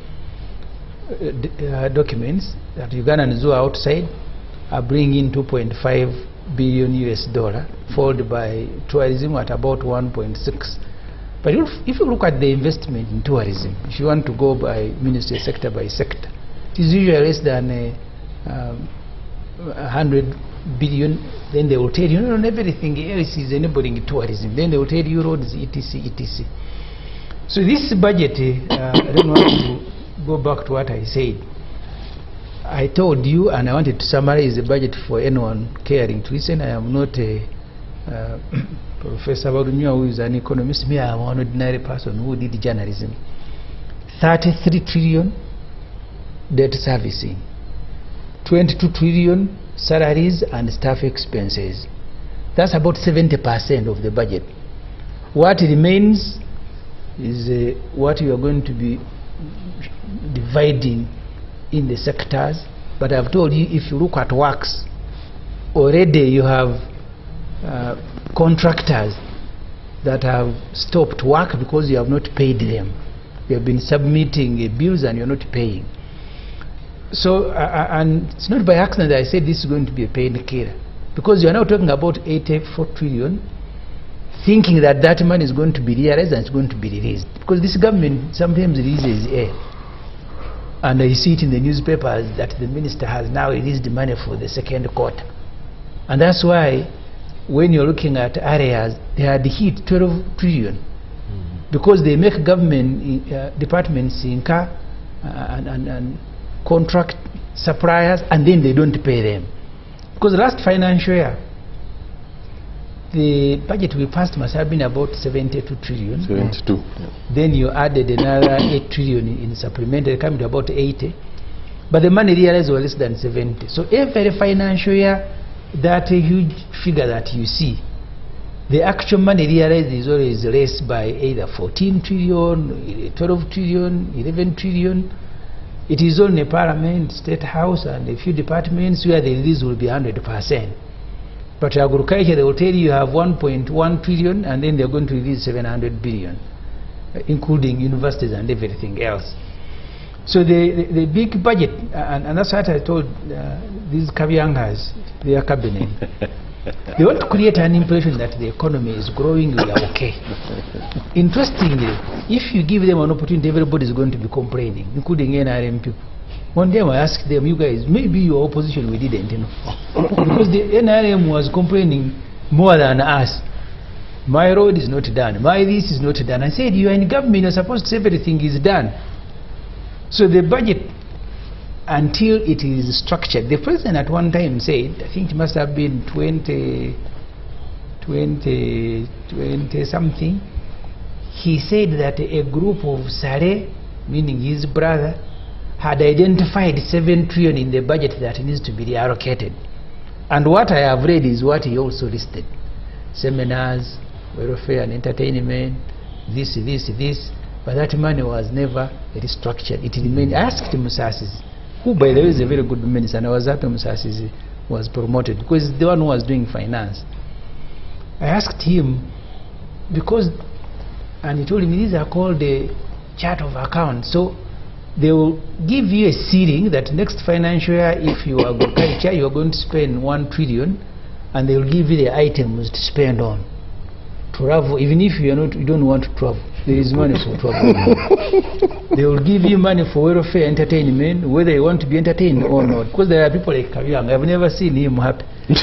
documents that Ugandans who are outside are bringing 2.5 billion US dollar, followed by tourism at about 1.6. But if you look at the investment in tourism, if you want to go by ministry sector by sector, it is usually less than 100 billion. Then they will tell you, no, everything else is enabling tourism. Then they will tell you roads, etc., etc. So this budget, I don't want to go back to what I said. I told you, and I wanted to summarize the budget for anyone caring to listen. I am not a Professor nnyo, who is an economist. Me, I am an ordinary person who did journalism. 33 trillion debt servicing, 22 trillion salaries and staff expenses. That's about 70% of the budget. What remains is what you are going to be dividing in the sectors. But I've told you, if you look at works, already you have contractors that have stopped work because you have not paid them. You have been submitting bills and you're not paying. So, and it's not by accident that I said this is going to be a painkiller, because you are now talking about 84 trillion, thinking that that money is going to be realized and it's going to be released. Because this government sometimes releases air. And I see it in the newspapers that the minister has now released the money for the second quarter. And that's why when you're looking at areas, they had hit 12 trillion. Because they make government departments incur and contract suppliers, and then they don't pay them. Because last financial year, the budget we passed must have been about 72 trillion. 72. Yeah. Then you added another 8 trillion in supplementary, coming to about 80. But the money realized was less than 70. So every financial year, that huge figure that you see, the actual money realized is always less by either 14 trillion, 12 trillion, 11 trillion. It is only Parliament, State House, and a few departments where the release will be 100%. But agriculture, they will tell you have 1.1 trillion, and then they're going to release 700 billion, including universities and everything else. So the big budget, and that's what I told these Kabyangas, their cabinet. They want to create an impression that the economy is growing, we are okay. Interestingly, if you give them an opportunity, everybody is going to be complaining, including NRM people. One day I asked them, you guys, maybe your opposition, we didn't, you know. Because the NRM was complaining more than us. My road is not done, my this is not done. I said, you are in government, you're supposed to say everything is done. So the budget, until it is structured, the president at one time said, I think it must have been 20 something, he said that a group of Sare, meaning his brother, had identified 7 trillion in the budget that needs to be reallocated. And what I have read is what he also listed. Seminars, welfare and entertainment, this. But that money was never restructured. It remained. I asked Musasi, who by the way is a very good minister, and I was happy Musasi was promoted because he's the one who was doing finance. I asked him, because, and he told me these are called the chart of accounts. So they will give you a ceiling that next financial year, if you are agriculture, you are going to spend 1 trillion, and they will give you the items to spend on. Travel, even if you don't want to travel, there is money for travel. They will give you money for welfare, entertainment, whether you want to be entertained or not. Because there are people like Kabyanga, I've never seen him happy. But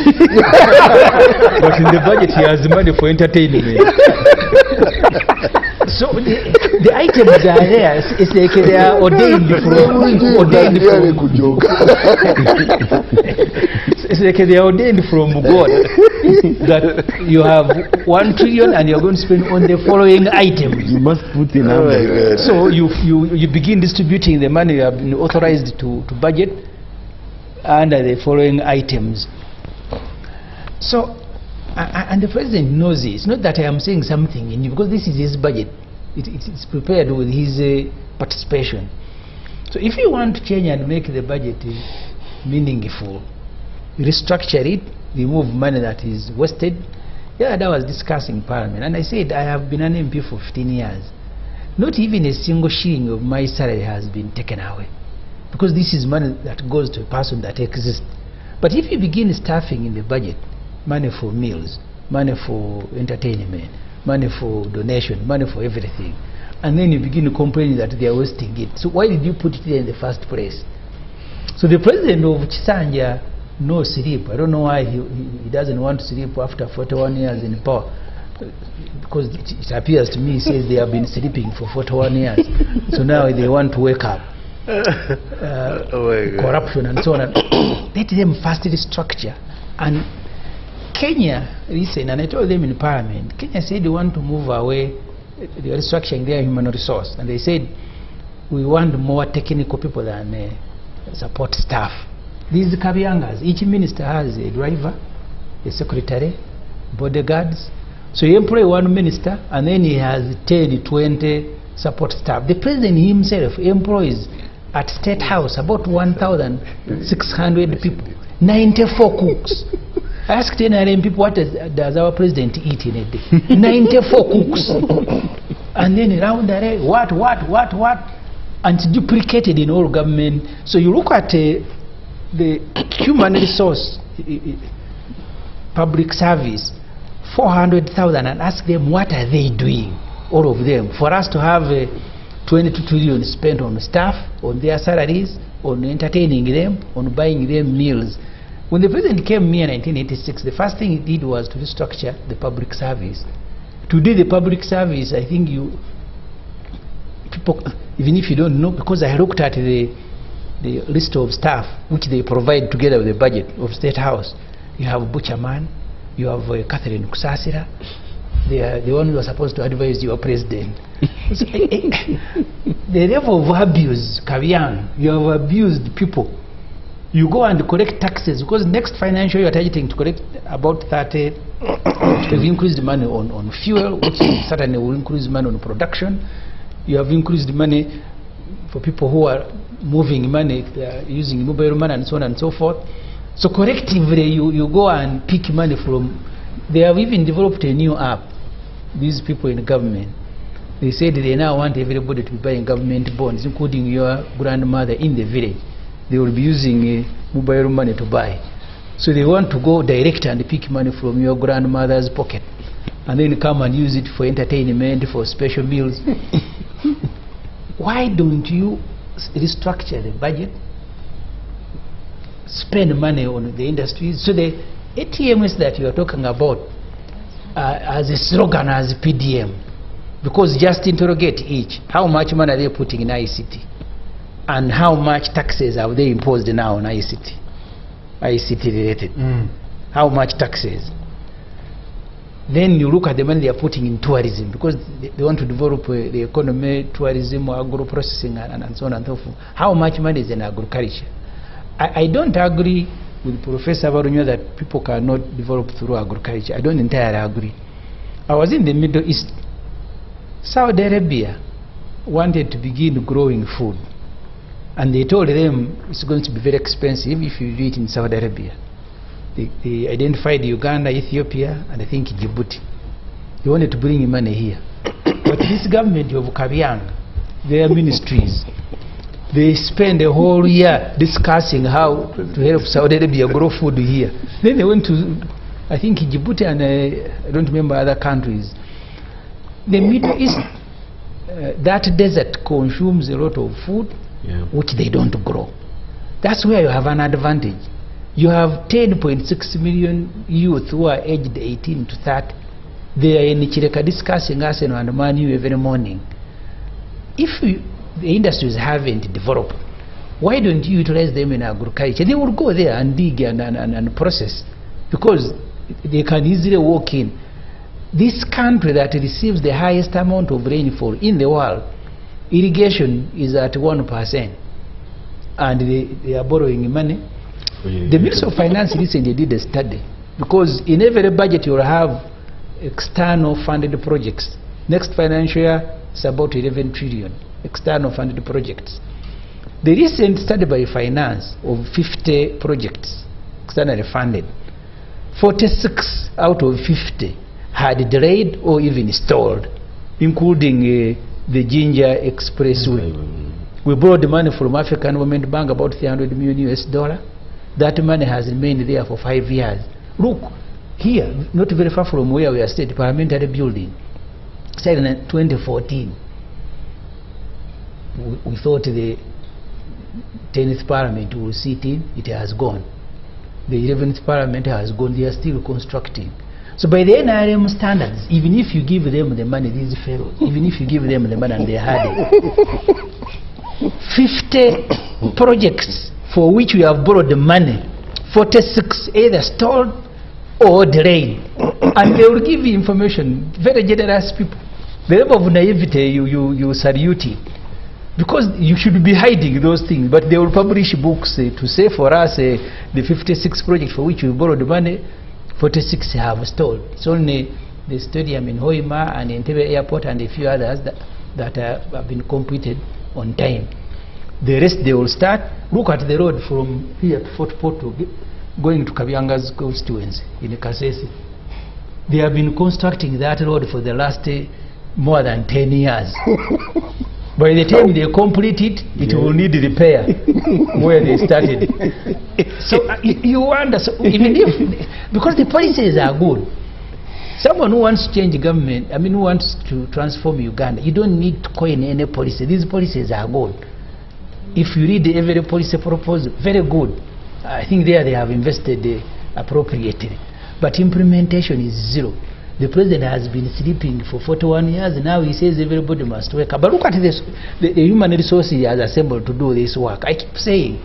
in the budget, he has money for entertainment. So the items are there. It's like they are ordained from it's like they are ordained from God that you have 1 trillion and you're going to spend on the following items. You must put in so you begin distributing the money you have been authorized to budget under the following items. So and the president knows this. Not that I am saying something in you, because this is his budget. It's prepared with his participation. So if you want to change and make the budget meaningful, restructure it, remove money that is wasted. Yeah, that was discussing Parliament, and I said I have been an MP for 15 years. Not even a single shilling of my salary has been taken away, because this is money that goes to a person that exists. But if you begin staffing in the budget, money for meals, money for entertainment, money for donation, money for everything, and then you begin to complain that they are wasting it. So why did you put it there in the first place? So the president of Chisanja no sleep. I don't know why he doesn't want to sleep after 41 years in power, because it appears to me he says they have been sleeping for 41 years. So now they want to wake up. Corruption and so on. Let them first restructure. And Kenya, listen, and I told them in Parliament, Kenya said they want to move away, they are restructuring their human resource, and they said we want more technical people than support staff. These Kabyangas, each minister has a driver, a secretary, bodyguards. So you employ one minister and then he has 10, 20 support staff. The president himself employs at State House about 1,600 people, 94 cooks. I asked NRM people, what does our president eat in a day? 94 cooks. And then around the what? And it's duplicated in all government. So you look at the human resource public service, 400,000, and ask them what are they doing, all of them, for us to have 22 trillion spent on staff, on their salaries, on entertaining them, on buying them meals. When the president came here in 1986, the first thing he did was to restructure the public service. Today the public service, I think people, even if you don't know, because I looked at the the list of staff which they provide together with the budget of State House, you have Butcherman, you have Catherine Kusasira, they are the one who are supposed to advise your president. So, the level of abuse, Kaviang, you have abused people. You go and collect taxes, because next financial year you are targeting to collect about 30. You've increased money on fuel, which certainly will increase money on production. You have increased money for people who are moving money, using mobile money and so on and so forth. So collectively you go and pick money from. They have even developed a new app, these people in government. They said they now want everybody to be buying government bonds, including your grandmother in the village. They will be using mobile money to buy. So they want to go direct and pick money from your grandmother's pocket and then come and use it for entertainment, for special meals. Why don't you restructure the budget, spend money on the industries? So the ATMs that you are talking about as a slogan, as PDM, because just interrogate each. How much money are they putting in ICT? And how much taxes have they imposed now on ICT related? How much taxes? Then you look at the money they are putting in tourism, because they want to develop the economy, tourism, agro-processing, and so on and so forth. How much money is in agriculture? I don't agree with Professor Barunyo that people cannot develop through agriculture. I don't entirely agree. I was in the Middle East. Saudi Arabia wanted to begin growing food, and they told them it's going to be very expensive if you do it in Saudi Arabia. They identified Uganda, Ethiopia, and I think Djibouti. They wanted to bring money here. But this government of Kabiang, their ministries, they spend a whole year discussing how to help Saudi Arabia grow food here. Then they went to, I think, Djibouti and I don't remember other countries. The Middle East, that desert consumes a lot of food, which they don't grow. That's where you have an advantage. You have 10.6 million youth who are aged 18 to 30. They are in Chireka discussing Arsenal and Man U every morning. If the industries haven't developed, why don't you utilize them in agriculture? They will go there and dig and process, because they can easily walk in. This country that receives the highest amount of rainfall in the world, irrigation is at 1%, and they are borrowing money. The Minister of Finance recently did a study, because in every budget you will have external funded projects. Next financial year it's about 11 trillion external funded projects. The recent study by Finance of 50 projects externally funded, 46 out of 50 had delayed or even stalled, including the Ginger Expressway. We borrowed money from African Development Bank, about $300 million. That money has remained there for 5 years. Look, here, not very far from where we are state parliamentary building, started in 2014. We thought the 10th parliament will sit in, it has gone. The 11th parliament has gone, they are still constructing. So by the NRM standards, even if you give them the money, these fellows, even if you give them the money and they had it, 50 projects for which we have borrowed the money, 46 either stalled or delayed. And they will give you information, very generous people. The level of naivety, you salute it. Because you should be hiding those things, but they will publish books to say for us the 56 projects for which we borrowed the money, 46 have stalled. It's only the stadium in Hoima and Entebbe Airport and a few others that have been completed on time. The rest they will start. Look at the road from here to Fort Porto going to Kabyanga's constituency in Kasese. They have been constructing that road for the last more than 10 years. By the time they complete it, it will need repair where they started. So you wonder, so even if, because the policies are good. Someone who wants to change government, who wants to transform Uganda, you don't need to coin any policy. These policies are good. If you read every policy proposal, very good. I think there they have invested appropriately. But implementation is zero. The president has been sleeping for 41 years. Now he says everybody must wake up. But look at this, the human resources he has assembled to do this work. I keep saying,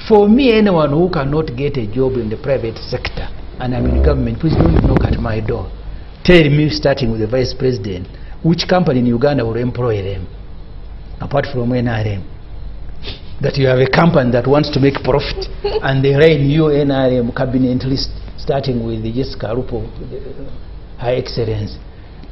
for me, anyone who cannot get a job in the private sector, and I'm in government, please don't knock at my door. Tell me, starting with the vice president, which company in Uganda will employ them, apart from NRM. That you have a company that wants to make profit, and they write new NRM cabinet list, starting with the Jessica Rupo, High Excellence.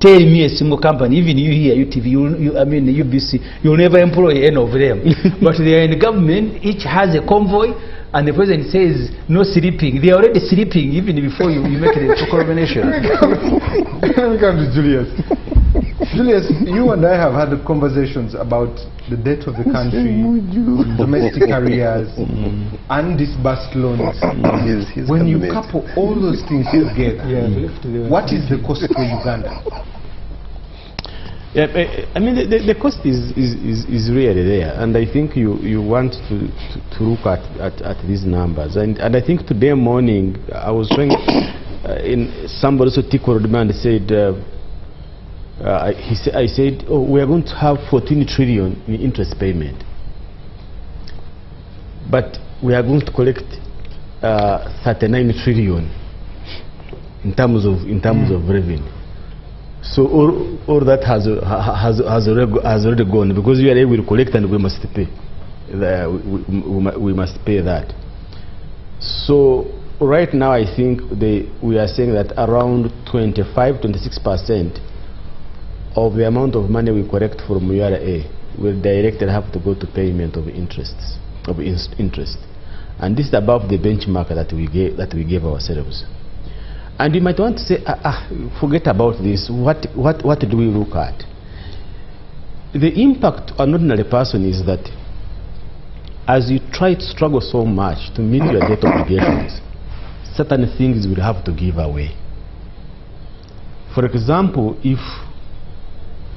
Tell me a single company, even you here, UTV, I mean UBC, you'll never employ any of them. But they are in the government, each has a convoy, and the president says, no sleeping. They are already sleeping even before you make the proclamation. Let me come to Julius. Julius, you and I have had conversations about the debt of the country, domestic arrears, undisbursed loans. When you couple all those things together, what is the cost for Uganda? Yeah, I mean, the cost is really there, and I think you want to look at these numbers. And I think today morning I was trying, somebody also tickled me and said, I said, oh, we are going to have 14 trillion in interest payment, but we are going to collect 39 trillion in terms of revenue. So all that has already gone, because we are able to collect and we must pay. We must pay that. So right now I think we are saying that around 25–26% of the amount of money we collect from URA will directly have to go to payment of interest, and this is above the benchmark that we gave ourselves. And you might want to say, forget about this. What do we look at? The impact on an ordinary person is that as you try to struggle so much to meet your debt obligations, certain things will have to give away. For example, if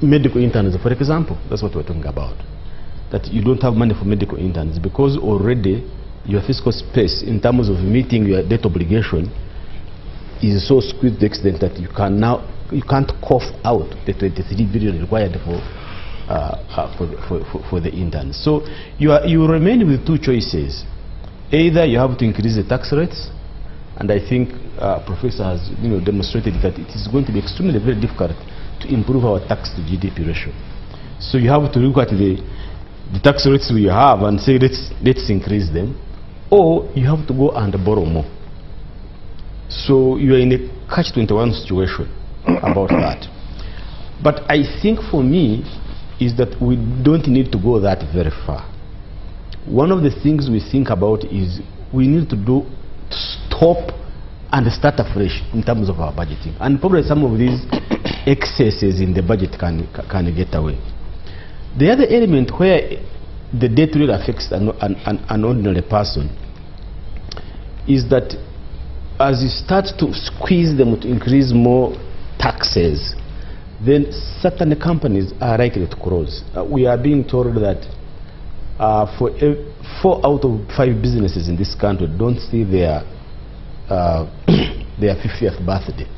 medical interns, for example, that's what we're talking about, that you don't have money for medical interns because already your fiscal space in terms of meeting your debt obligation is so skewed to the extent that you can't cough out the 23 billion required for the interns. So you remain with two choices. Either you have to increase the tax rates, and I think Professor has demonstrated that it is going to be extremely very difficult to improve our tax to GDP ratio. So you have to look at the tax rates we have and say let's increase them, or you have to go and borrow more. So you are in a catch-21 situation about that. But I think for me is that we don't need to go that very far. One of the things we think about is we need to stop and start afresh in terms of our budgeting, and probably some of these excesses in the budget can get away. The other element where the debt really affects an ordinary person is that as you start to squeeze them to increase more taxes, then certain companies are likely to close. We are being told that for 4 out of 5 businesses in this country don't see their 50th birthday.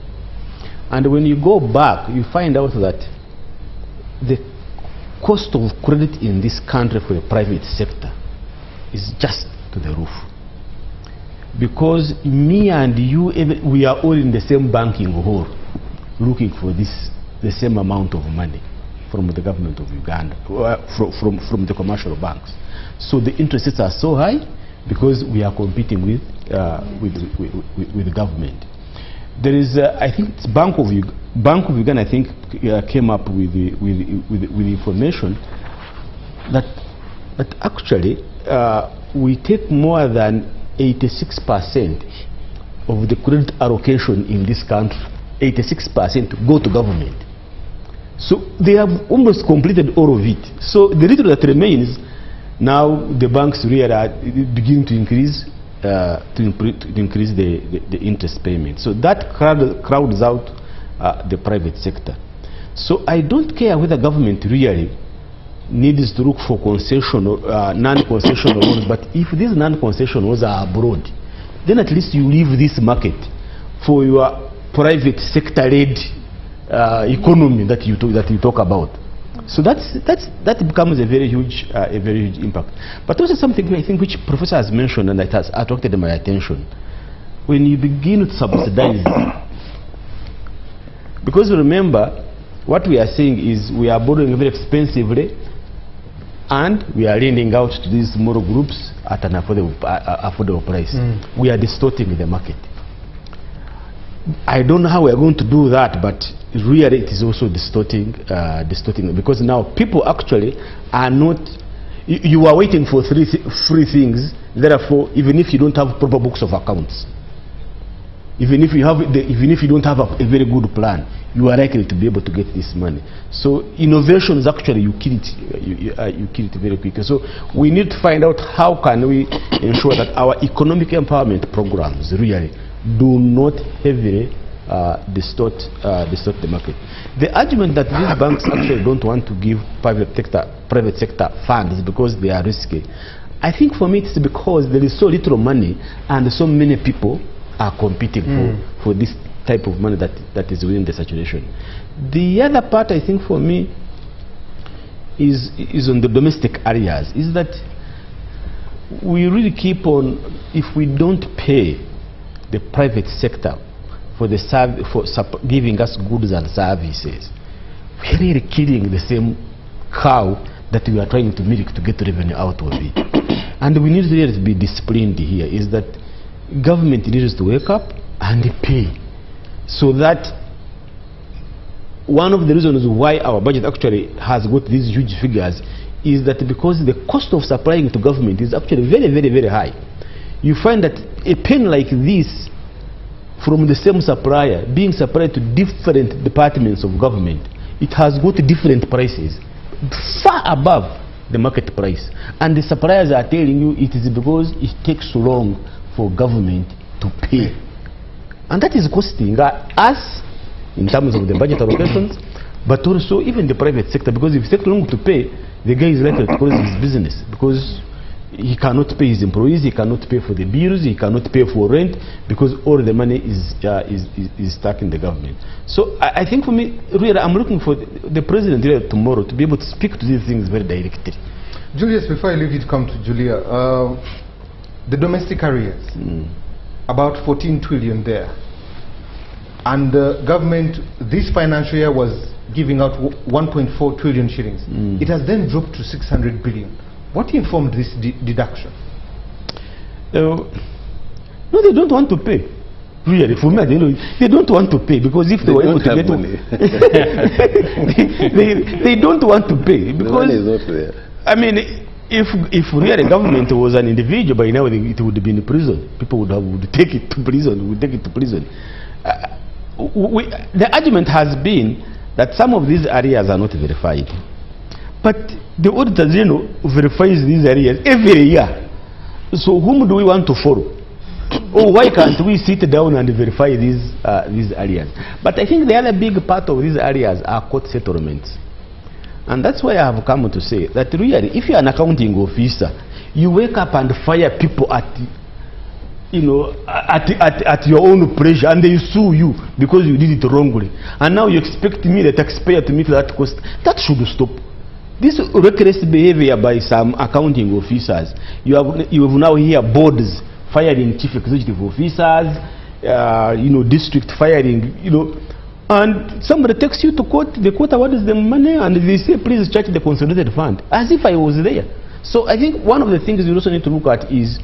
And when you go back, you find out that the cost of credit in this country for the private sector is just to the roof. Because me and you, we are all in the same banking hall looking for the same amount of money from the government of Uganda, from the commercial banks. So the interests are so high because we are competing with the government. There is, I think, it's Bank of Uganda, I think, came up with information that actually we take more than 86% of the credit allocation in this country, 86% go to government. So they have almost completed all of it. So the little that remains, now the banks really are beginning to increase the interest payment. So that crowds out the private sector. So I don't care whether government really needs to look for concessional, non-concessional loans, but if these non-concessional loans are abroad, then at least you leave this market for your private sector-led economy that you talk about. So that becomes a very huge impact. But also something I think which Professor has mentioned and that has attracted my attention. When you begin to subsidize, because remember, what we are saying is we are borrowing very expensively, and we are lending out to these smaller groups at an affordable price. We are distorting the market. I don't know how we are going to do that, but really it is also distorting, because now people actually are not. You are waiting for three things. Therefore, even if you don't have proper books of accounts, even if you don't have a very good plan, you are likely to be able to get this money. So innovation is actually you kill it very quickly. So we need to find out how can we ensure that our economic empowerment programs really do not heavily distort the market. The argument that these banks actually don't want to give private sector funds because they are risky, I think for me it's because there is so little money and so many people are competing for this type of money that is within the saturation. The other part I think for me is on the domestic areas, is that we really keep on, if we don't pay the private sector for giving us goods and services, we're really killing the same cow that we are trying to milk to get revenue out of it. And we need really to be disciplined here, is that government needs to wake up and pay. So that one of the reasons why our budget actually has got these huge figures is that because the cost of supplying to government is actually very, very, very high. You find that a pen like this from the same supplier being supplied to different departments of government, it has got different prices far above the market price. And the suppliers are telling you it is because it takes so long for government to pay. And that is costing us in terms of the budget allocations, but also even the private sector, because if it takes long to pay, the guy is likely to close his business because he cannot pay his employees, he cannot pay for the bills, he cannot pay for rent, because all the money is stuck in the government. So I think for me, really, I'm looking for the president really tomorrow to be able to speak to these things very directly. Julius, before I leave you to come to Julia, the domestic areas, about 14 trillion there. And the government this financial year was giving out 1.4 trillion shillings. It has then dropped to 600 billion. What informed this deduction? No, they don't want to pay. Really, for me, they don't want to pay, because if they were able to get money, they don't want to pay, because the money is not there. I mean, if really the government was an individual, by now it would be in prison. People would take it to prison. The argument has been that some of these areas are not verified, but the Auditor General verifies these areas every year. So whom do we want to follow? Or why can't we sit down and verify these areas? But I think the other big part of these areas are court settlements. And that's why I have come to say that really, if you're an accounting officer, you wake up and fire people at your own pressure, and they sue you because you did it wrongly. And now you expect me, the taxpayer, to meet that cost. That should stop. This reckless behavior by some accounting officers. You have now here boards firing chief executive officers, district firing, and somebody takes you to court, the court awards them money, and they say, please charge the consolidated fund, as if I was there. So I think one of the things we also need to look at is,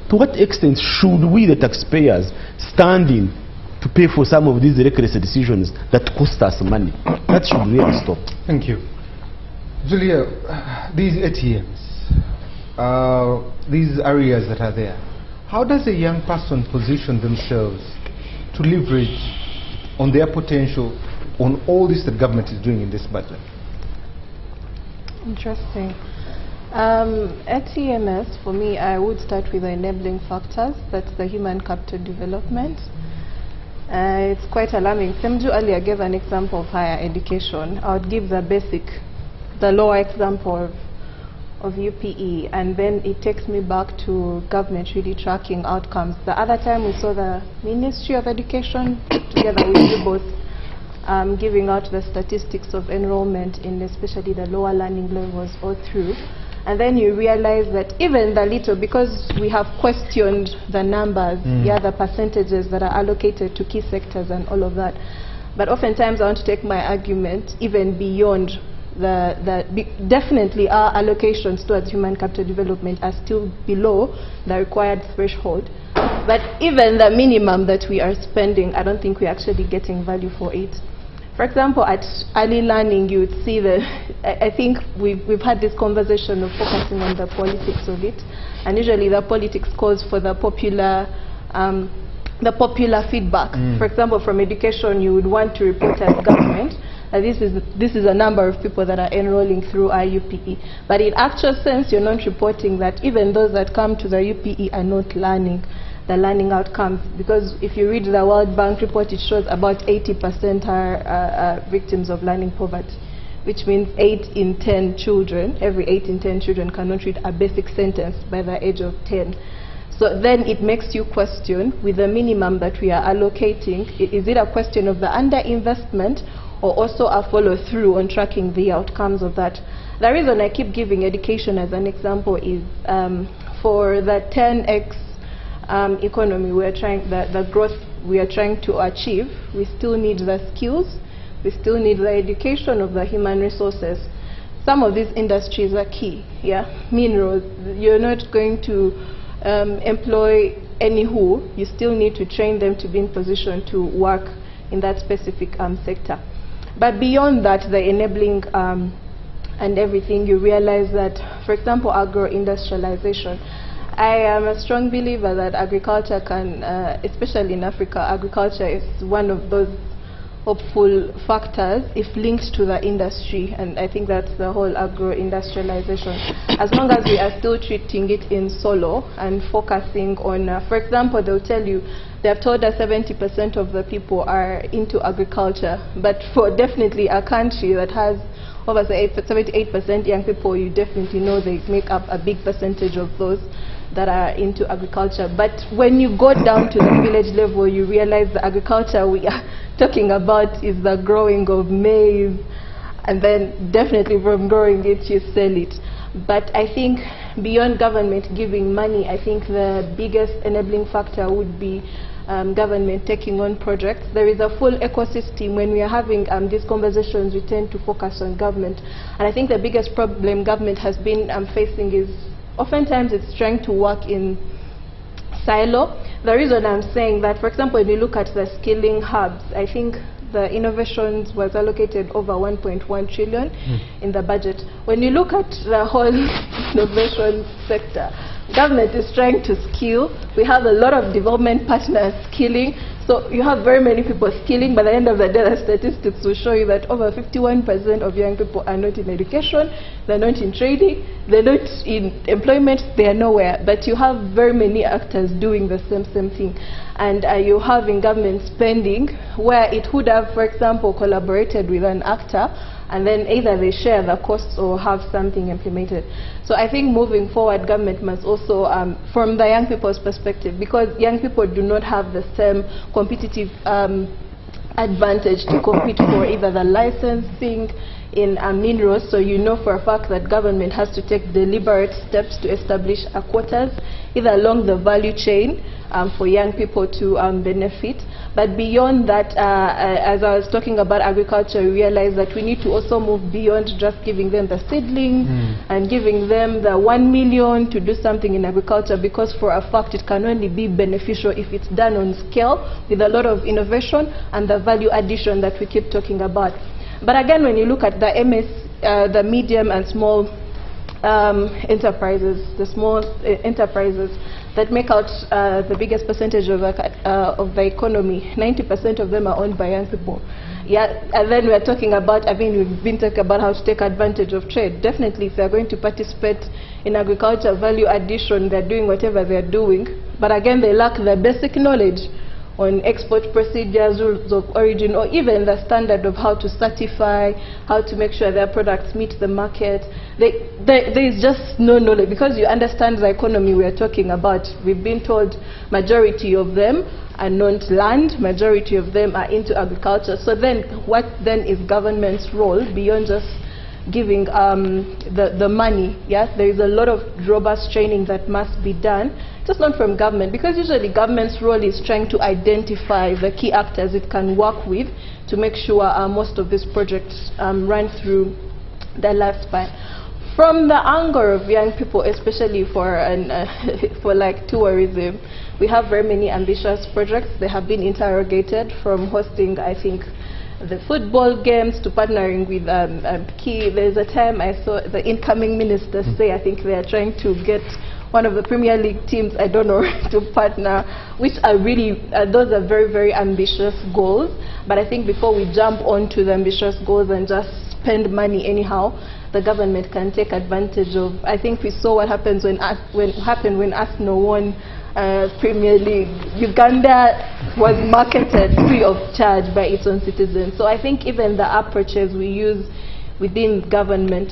to what extent should we, the taxpayers, stand in to pay for some of these reckless decisions that cost us money? That should really stop. Thank you. Julia, these ATMs, these areas that are there, how does a young person position themselves to leverage on their potential on all this that government is doing in this budget? Interesting. ATMS, for me, I would start with the enabling factors. That's the human capital development. It's quite alarming. Semju earlier gave an example of higher education. I would give the lower example UPE, and then it takes me back to government really tracking outcomes. The other time we saw the Ministry of Education together with you both giving out the statistics of enrollment in especially the lower learning levels all through. And then you realize that even the little, because we have questioned the numbers, the percentages that are allocated to key sectors and all of that. But oftentimes I want to take my argument even beyond definitely our allocations towards human capital development are still below the required threshold. But even the minimum that we are spending, I don't think we're actually getting value for it. For example, at early learning, you would see I think we've had this conversation of focusing on the politics of it, and usually the politics calls for the popular feedback. For example, from education, you would want to report as government this is a number of people that are enrolling through IUPE. But in actual sense, you're not reporting that even those that come to the UPE are not learning the learning outcomes, because if you read the World Bank report, it shows about 80% are victims of learning poverty, which means 8 in 10 children, every 8 in 10 children cannot read a basic sentence by the age of 10. So then it makes you question, with the minimum that we are allocating, is it a question of the underinvestment or also a follow-through on tracking the outcomes of that? The reason I keep giving education as an example is for the 10x economy we are trying, the growth we are trying to achieve, we still need the skills, we still need the education of the human resources. Some of these industries are key, minerals, you're not going to employ anywho, you still need to train them to be in position to work in that specific sector. But beyond that, the enabling and everything, you realize that, for example, agro-industrialization, I am a strong believer that agriculture can, especially in Africa, agriculture is one of those hopeful factors if linked to the industry, and I think that's the whole agro-industrialization. As long as we are still treating it in solo and focusing on, for example, they'll tell you, they have told us 70% of the people are into agriculture, but for definitely a country that has over 78% young people, you definitely know they make up a big percentage of those that are into agriculture. But when you go down to the village level, you realize the agriculture we are talking about is the growing of maize, and then definitely from growing it, you sell it. But I think beyond government giving money, I think the biggest enabling factor would be government taking on projects. There is a full ecosystem. When we are having these conversations, we tend to focus on government. And I think the biggest problem government has been facing is oftentimes it's trying to work in silo. The reason I'm saying that, for example, when you look at the skilling hubs, I think the innovations was allocated over 1.1 trillion in the budget. When you look at the whole innovation sector, government is trying to skill. We have a lot of development partners skilling. So you have very many people skilling. By the end of the day, the statistics will show you that over 51% of young people are not in education, they're not in training, they're not in employment, they are nowhere. But you have very many actors doing the same thing. And you have in government spending where it would have, for example, collaborated with an actor, and then either they share the costs or have something implemented. So I think moving forward, government must also, from the young people's perspective, because young people do not have the same competitive advantage to compete for either the licensing in minerals, so you know for a fact that government has to take deliberate steps to establish quotas either along the value chain for young people to benefit. But beyond that, as I was talking about agriculture, we realized that we need to also move beyond just giving them the seedling and giving them the 1 million to do something in agriculture, because for a fact it can only be beneficial if it's done on scale with a lot of innovation and the value addition that we keep talking about. But again, when you look at the the medium and small enterprises, the small enterprises that make out the biggest percentage of the economy, 90% of them are owned by young people. And then we're talking about, we've been talking about how to take advantage of trade. Definitely, if they're going to participate in agriculture, value addition, they're doing whatever they're doing. But again, they lack the basic knowledge on export procedures, rules of origin, or even the standard of how to certify, how to make sure their products meet the market. There is just no knowledge, because you understand the economy we are talking about. We've been told majority of them are non-land, majority of them are into agriculture. So then what then is government's role beyond just giving the money? Yes, there is a lot of robust training that must be done, just not from government, because usually government's role is trying to identify the key actors it can work with to make sure most of these projects run through their lifespan. From the angle of young people, especially for like tourism, we have very many ambitious projects. They have been interrogated, from hosting, I think, the football games to partnering with key. There's a time I saw the incoming minister say, I think they are trying to get one of the Premier League teams, I don't know, to partner, which are really, those are very, very ambitious goals. But I think before we jump onto the ambitious goals and just spend money anyhow, the government can take advantage of. I think we saw what happens when Arsenal won Premier League. Uganda was marketed free of charge by its own citizens. So I think even the approaches we use within government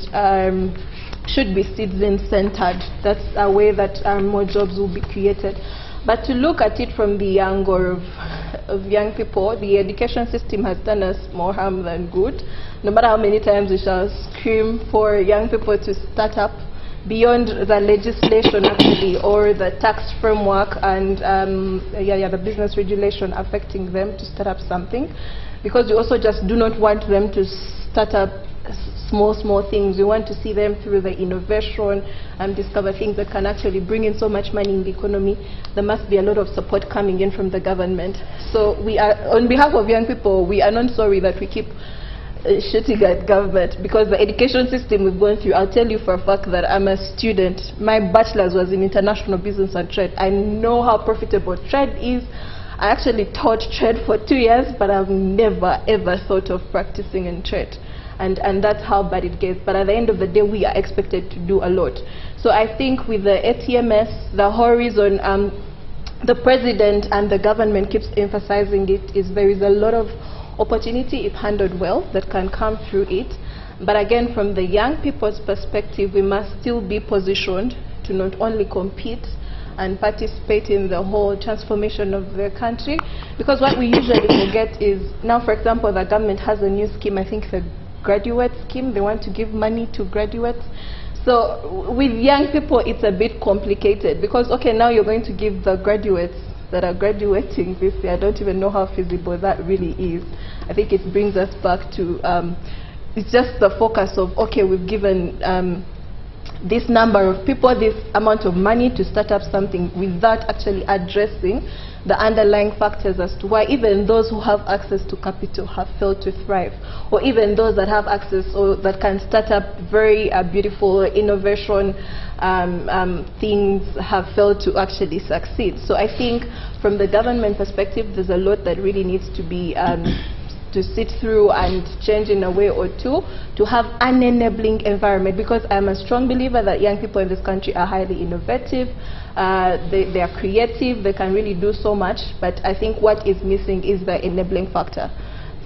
should be citizen-centered. That's a way that more jobs will be created. But to look at it from the angle of young people, the education system has done us more harm than good. No matter how many times we shall scream for young people to start up, beyond the legislation actually, or the tax framework and the business regulation affecting them to start up something, because we also just do not want them to start up small things. We want to see them through the innovation and discover things that can actually bring in so much money in the economy. There must be a lot of support coming in from the government. So we are, on behalf of young people, we are not sorry that we keep shooting at government, because the education system we've gone through, I'll tell you for a fact that I'm a student. My bachelor's was in international business and trade. I know how profitable trade is. I actually taught trade for 2 years, but I've never ever thought of practicing in trade. And that's how bad it gets. But at the end of the day, we are expected to do a lot. So I think with the ATMS, the horizon, the president and the government keeps emphasizing it, is there is a lot of opportunity, if handled well, that can come through it. But again, from the young people's perspective, we must still be positioned to not only compete and participate in the whole transformation of the country, because what we usually forget is, now for example, the government has a new scheme, I think the graduate scheme. They want to give money to graduates. So with young people, it's a bit complicated, because okay, now you're going to give the graduates that are graduating this year. I don't even know how feasible that really is. I think it brings us back to it's just the focus of, okay, we've given this number of people this amount of money to start up something, without actually addressing the underlying factors as to why even those who have access to capital have failed to thrive, or even those that have access or that can start up very beautiful innovation things have failed to actually succeed. So I think from the government perspective, there's a lot that really needs to be to sit through and change in a way or two, to have an enabling environment, because I'm a strong believer that young people in this country are highly innovative, they are creative, they can really do so much, but I think what is missing is the enabling factor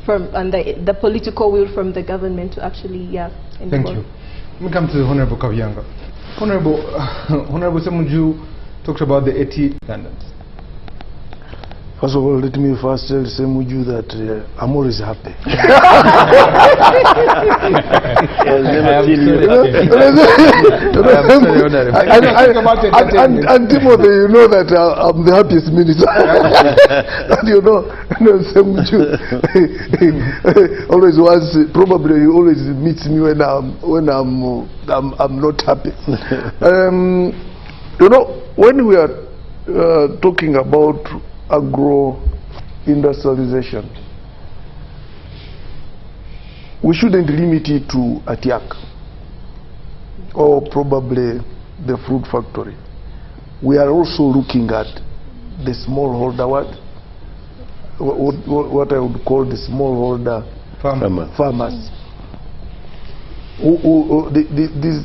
and the political will from the government to actually enable. Thank you. Let me come to Honorable Kabyanga. Honorable Semuju talked about the 80 standards. First of all, let me first tell Semuju that I'm always happy. And Timothy, you know that I'm the happiest minister. And you know Semuju always wants, probably he always meets me when I'm not happy. You know, when we are talking about agro-industrialization, we shouldn't limit it to Atiak or probably the fruit factory. We are also looking at the smallholder, what I would call the smallholder farmers.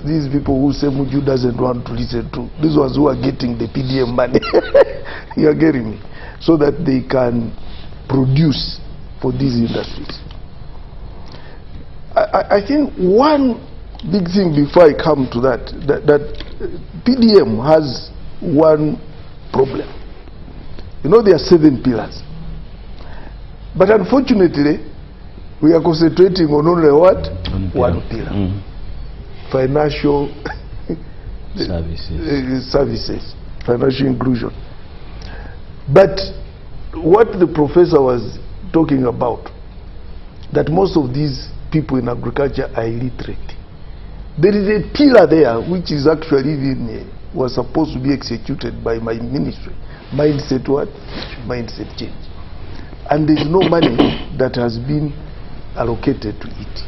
These people who say Muju doesn't want to listen to, these ones who are getting the PDM money. You are getting me? so that they can produce for these industries. I think one big thing before I come to that PDM has one problem. You know, there are 7 pillars. But unfortunately, we are concentrating on only what? One pillar. Financial services, financial inclusion. But what the professor was talking about, that most of these people in agriculture are illiterate. There is a pillar there which is actually even was supposed to be executed by my ministry. Mindset what? Mindset change. And there is no money that has been allocated to it.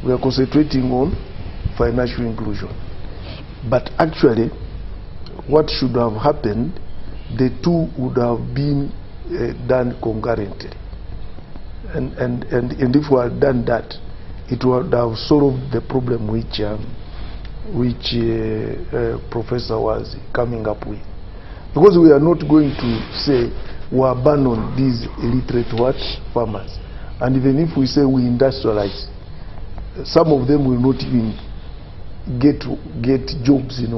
We are concentrating on financial inclusion. But actually, what should have happened, the two would have been done concurrently. And if we had done that, it would have solved the problem which Professor was coming up with. Because we are not going to say we abandon these illiterate farmers. And even if we say we industrialize, some of them will not even get jobs in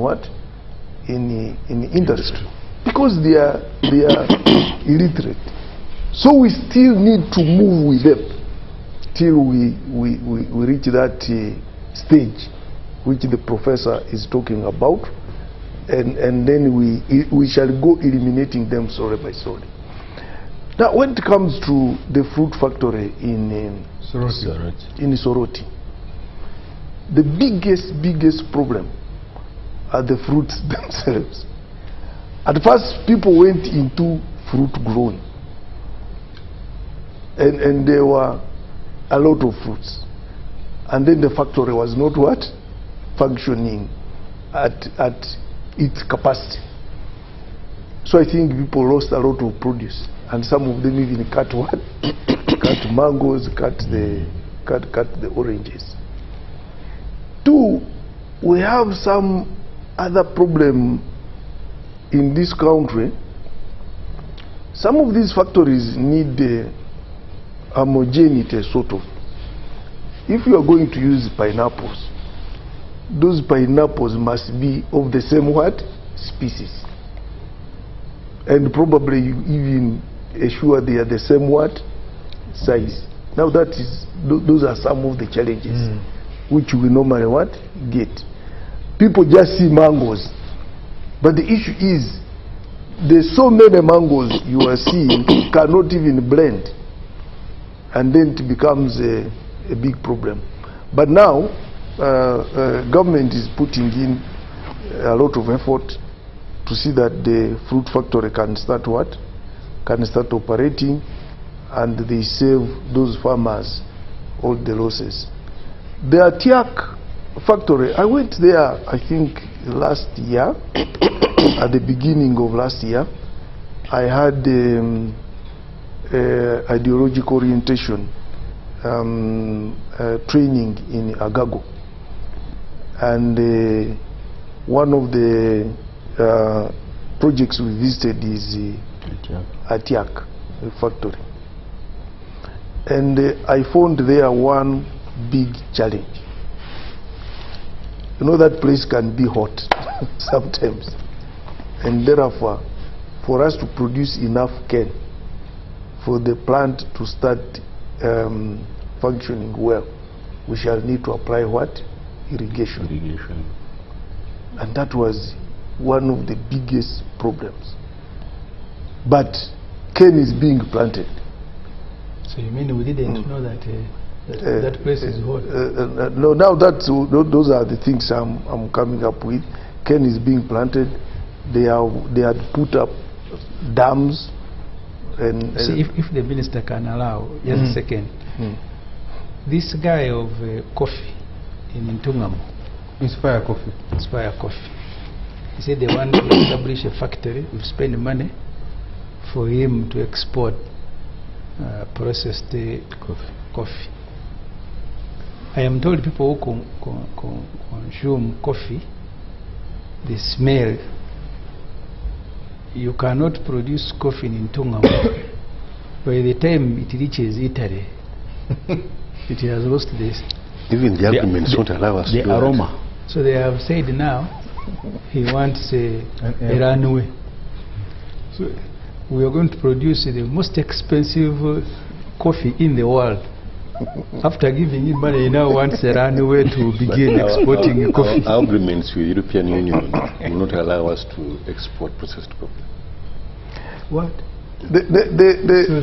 in industry, because they are illiterate. So we still need to move with them till we reach that stage which the professor is talking about, and then we shall go eliminating them story by story. Now, when it comes to the fruit factory in Soroti, the biggest problem are the fruits themselves. At first, people went into fruit growing, and there were a lot of fruits, and then the factory was not functioning at its capacity. So I think people lost a lot of produce, and some of them even cut cut mangoes, cut the oranges. 2, we have some other problem in this country. Some of these factories need homogeneity, sort of. If you are going to use pineapples, those pineapples must be of the same species, and probably you even assure they are the same size. Now those are some of the challenges which we normally get. People just see mangoes, but the issue is there's so many mangoes you are seeing cannot even blend, and then it becomes a big problem. But now government is putting in a lot of effort to see that the fruit factory can start operating, and they save those farmers all the losses. The Atiak factory, I went there I think last year, at the beginning of last year. I had ideological orientation training in Agago, and one of the projects we visited is Atiak factory, and I found there one big challenge. You know, that place can be hot sometimes, and therefore for us to produce enough cane for the plant to start functioning well, we shall need to apply irrigation. And that was one of the biggest problems. But cane is being planted. So you mean we didn't know that that place is hot? No, now those are the things I'm coming up with. Cane is being planted. They had put up dams. And see, if the minister can allow, just a second. This guy of coffee in Ntungamo, Inspire Coffee. he said they want to establish a factory, will spend money for him to export processed coffee. I am told people who consume coffee, the smell you cannot produce coffee in Tonga. By the time it reaches Italy, it has lost this. Even the arguments don't allow us to do aroma. that. So they have said now he wants a runway. So we are going to produce the most expensive coffee in the world. After giving him money, he now wants a runway to begin exporting coffee. Our agreements with the European Union will not allow us to export processed coffee. What? So The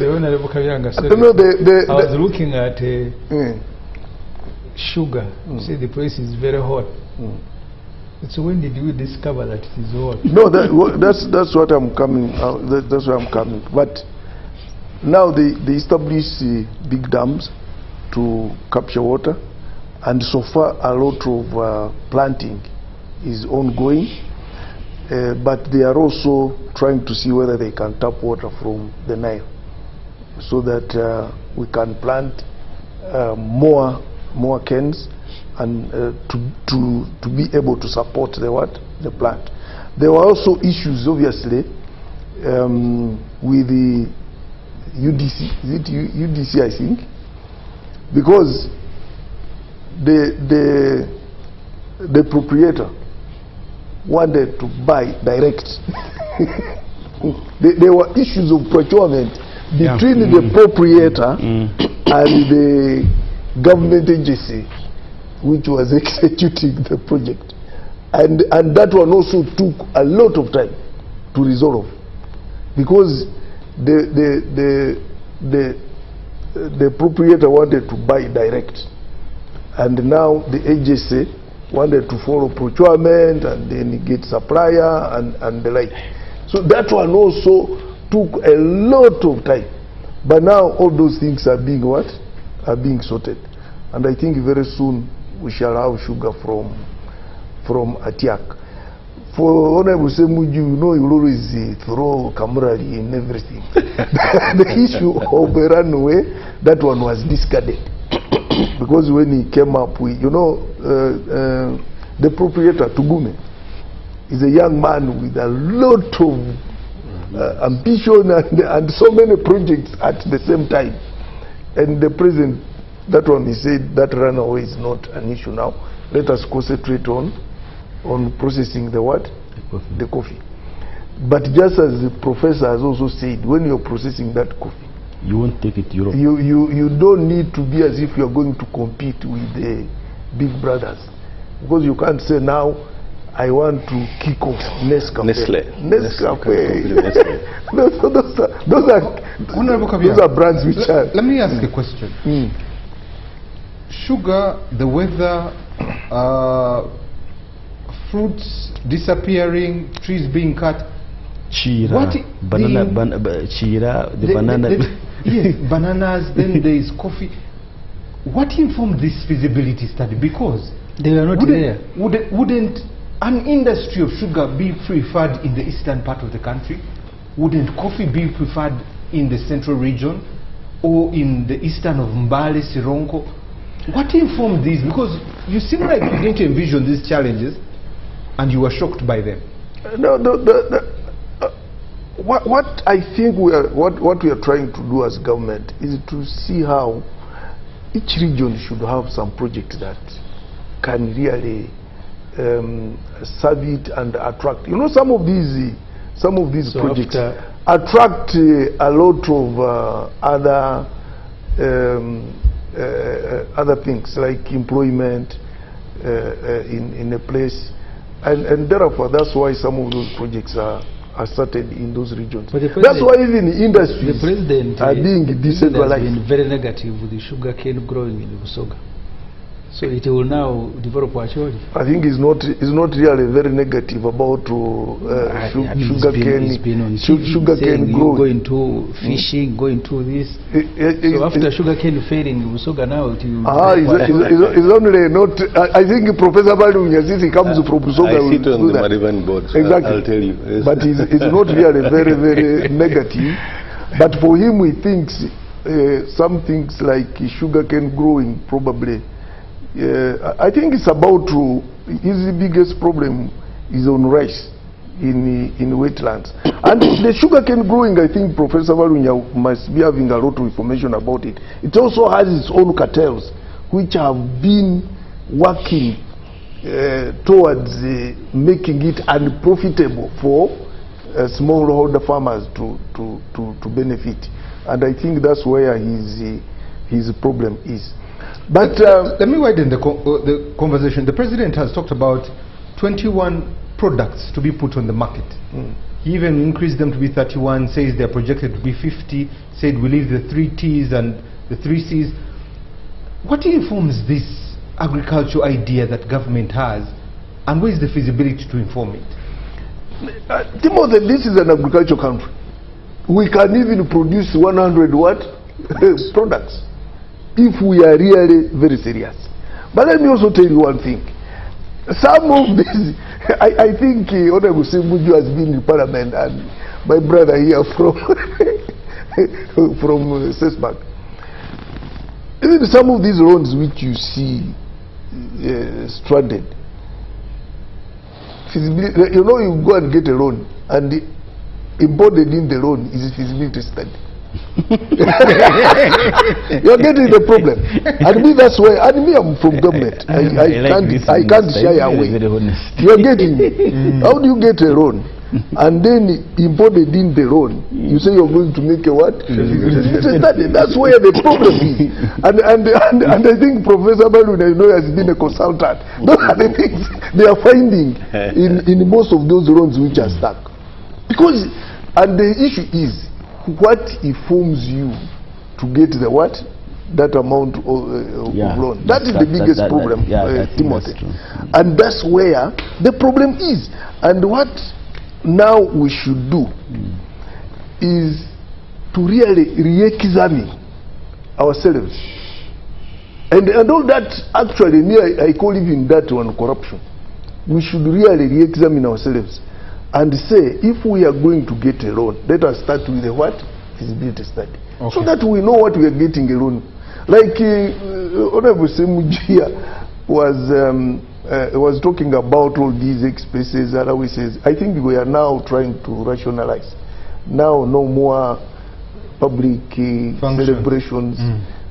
the Honorable Kayanga, sorry. no, I was looking at sugar. You see the price is very hot. So when did you discover that it is hot? No, that's what I'm coming. That's where I'm coming. But now they establish big dams to capture water, and so far a lot of planting is ongoing. But they are also trying to see whether they can tap water from the Nile, so that we can plant more canes and to be able to support the plant. There were also issues, obviously, with the UDC. Is it UDC, I think? Because the proprietor wanted to buy direct. There were issues of procurement between the proprietor and the government agency which was executing the project, and that one also took a lot of time to resolve, because the proprietor wanted to buy direct, and now the agency wanted to follow procurement and then get supplier and the like. So that one also took a lot of time. But now all those things are being what? Are being sorted. And I think very soon we shall have sugar from Atiak. For Honorable Semuju, you know, you always throw camaraderie in everything. The issue of a runway, that one was discarded. Because when he came up with, you know, the proprietor, Tugume, is a young man with a lot of ambition and so many projects at the same time. And the president, that one, he said that runaway is not an issue now. Let us concentrate on processing the what? The coffee. But just as the professor has also said, when you're processing that coffee, you won't take it to Europe. You don't need to be as if you're going to compete with the big brothers, because you can't say now I want to kick off Nescafe. Those are brands which are. Let me ask a question. Sugar, the weather, fruits disappearing, trees being cut. Chira, banana. Yes, bananas, then there is coffee. What informed this feasibility study? Because they were not there. Wouldn't an industry of sugar be preferred in the eastern part of the country? Wouldn't coffee be preferred in the central region or in the eastern of Mbale, Sironko? What informed this? Because you seem like you didn't envision these challenges and you were shocked by them. No, what I think what we are trying to do as government is to see how each region should have some projects that can really serve it and attract. You know, some of these projects attract a lot of other things like employment in a place, and therefore that's why some of those projects are started in those regions. That's why even industries are being decentralized. Has been very negative with the sugar cane growing in Busoga. So it will now develop actually. I think it's not really very negative about sugar cane growing. Go into fishing, go into this. So after sugar cane failing in Busoga now it will. It's only not. I think Professor Badu Nyazisi comes from Busoga. I sit on the Marivan board. So exactly. I'll tell you. Yes. But it's not really very negative. But for him, he thinks some things like sugar cane growing probably. I think it's about his biggest problem is on rice. in wetlands. And the sugarcane growing, I think Professor Valunya must be having a lot of information about it. It also has its own cartels, which have been working towards making it unprofitable for smallholder farmers to benefit. And I think that's where his problem is. But let me widen the conversation. The president has talked about 21 products to be put on the market. He even increased them to be 31, says they're projected to be 50, said we leave the 3 T's and the 3 C's. What informs this agriculture idea that government has, and where is the feasibility to inform it? Timothy, this is an agriculture country. We can even produce 100 what? products, if we are really very serious. But let me also tell you one thing. Some of these, I think Honorable Sembuju has been in Parliament, and my brother here from Sesbank. Even some of these loans which you see stranded, feasibility, you know, you go and get a loan, and embedded in the loan is a feasibility study. You're getting the problem. And me, that's why, and me, I'm from government. I can't shy away. You're getting how do you get a loan and then embedded in the loan you say you're going to make a what? That's where the problem is. And I think Professor Baluna, you know, has been a consultant. Those are the things they are finding in most of those loans which are stuck. Because, and the issue is, what informs you to get the what? That amount of loan. That is the biggest problem, Timothy. And that's where the problem is. And what now we should do is to really re-examine ourselves. And all that, actually, I call even that one corruption. We should really re-examine ourselves and say, if we are going to get a loan, let us start with the what? Feasibility study. Okay. So that we know what we are getting a loan. Like Honorable Semujia was talking about all these expenses, allowances. I think we are now trying to rationalize. Now no more public celebrations.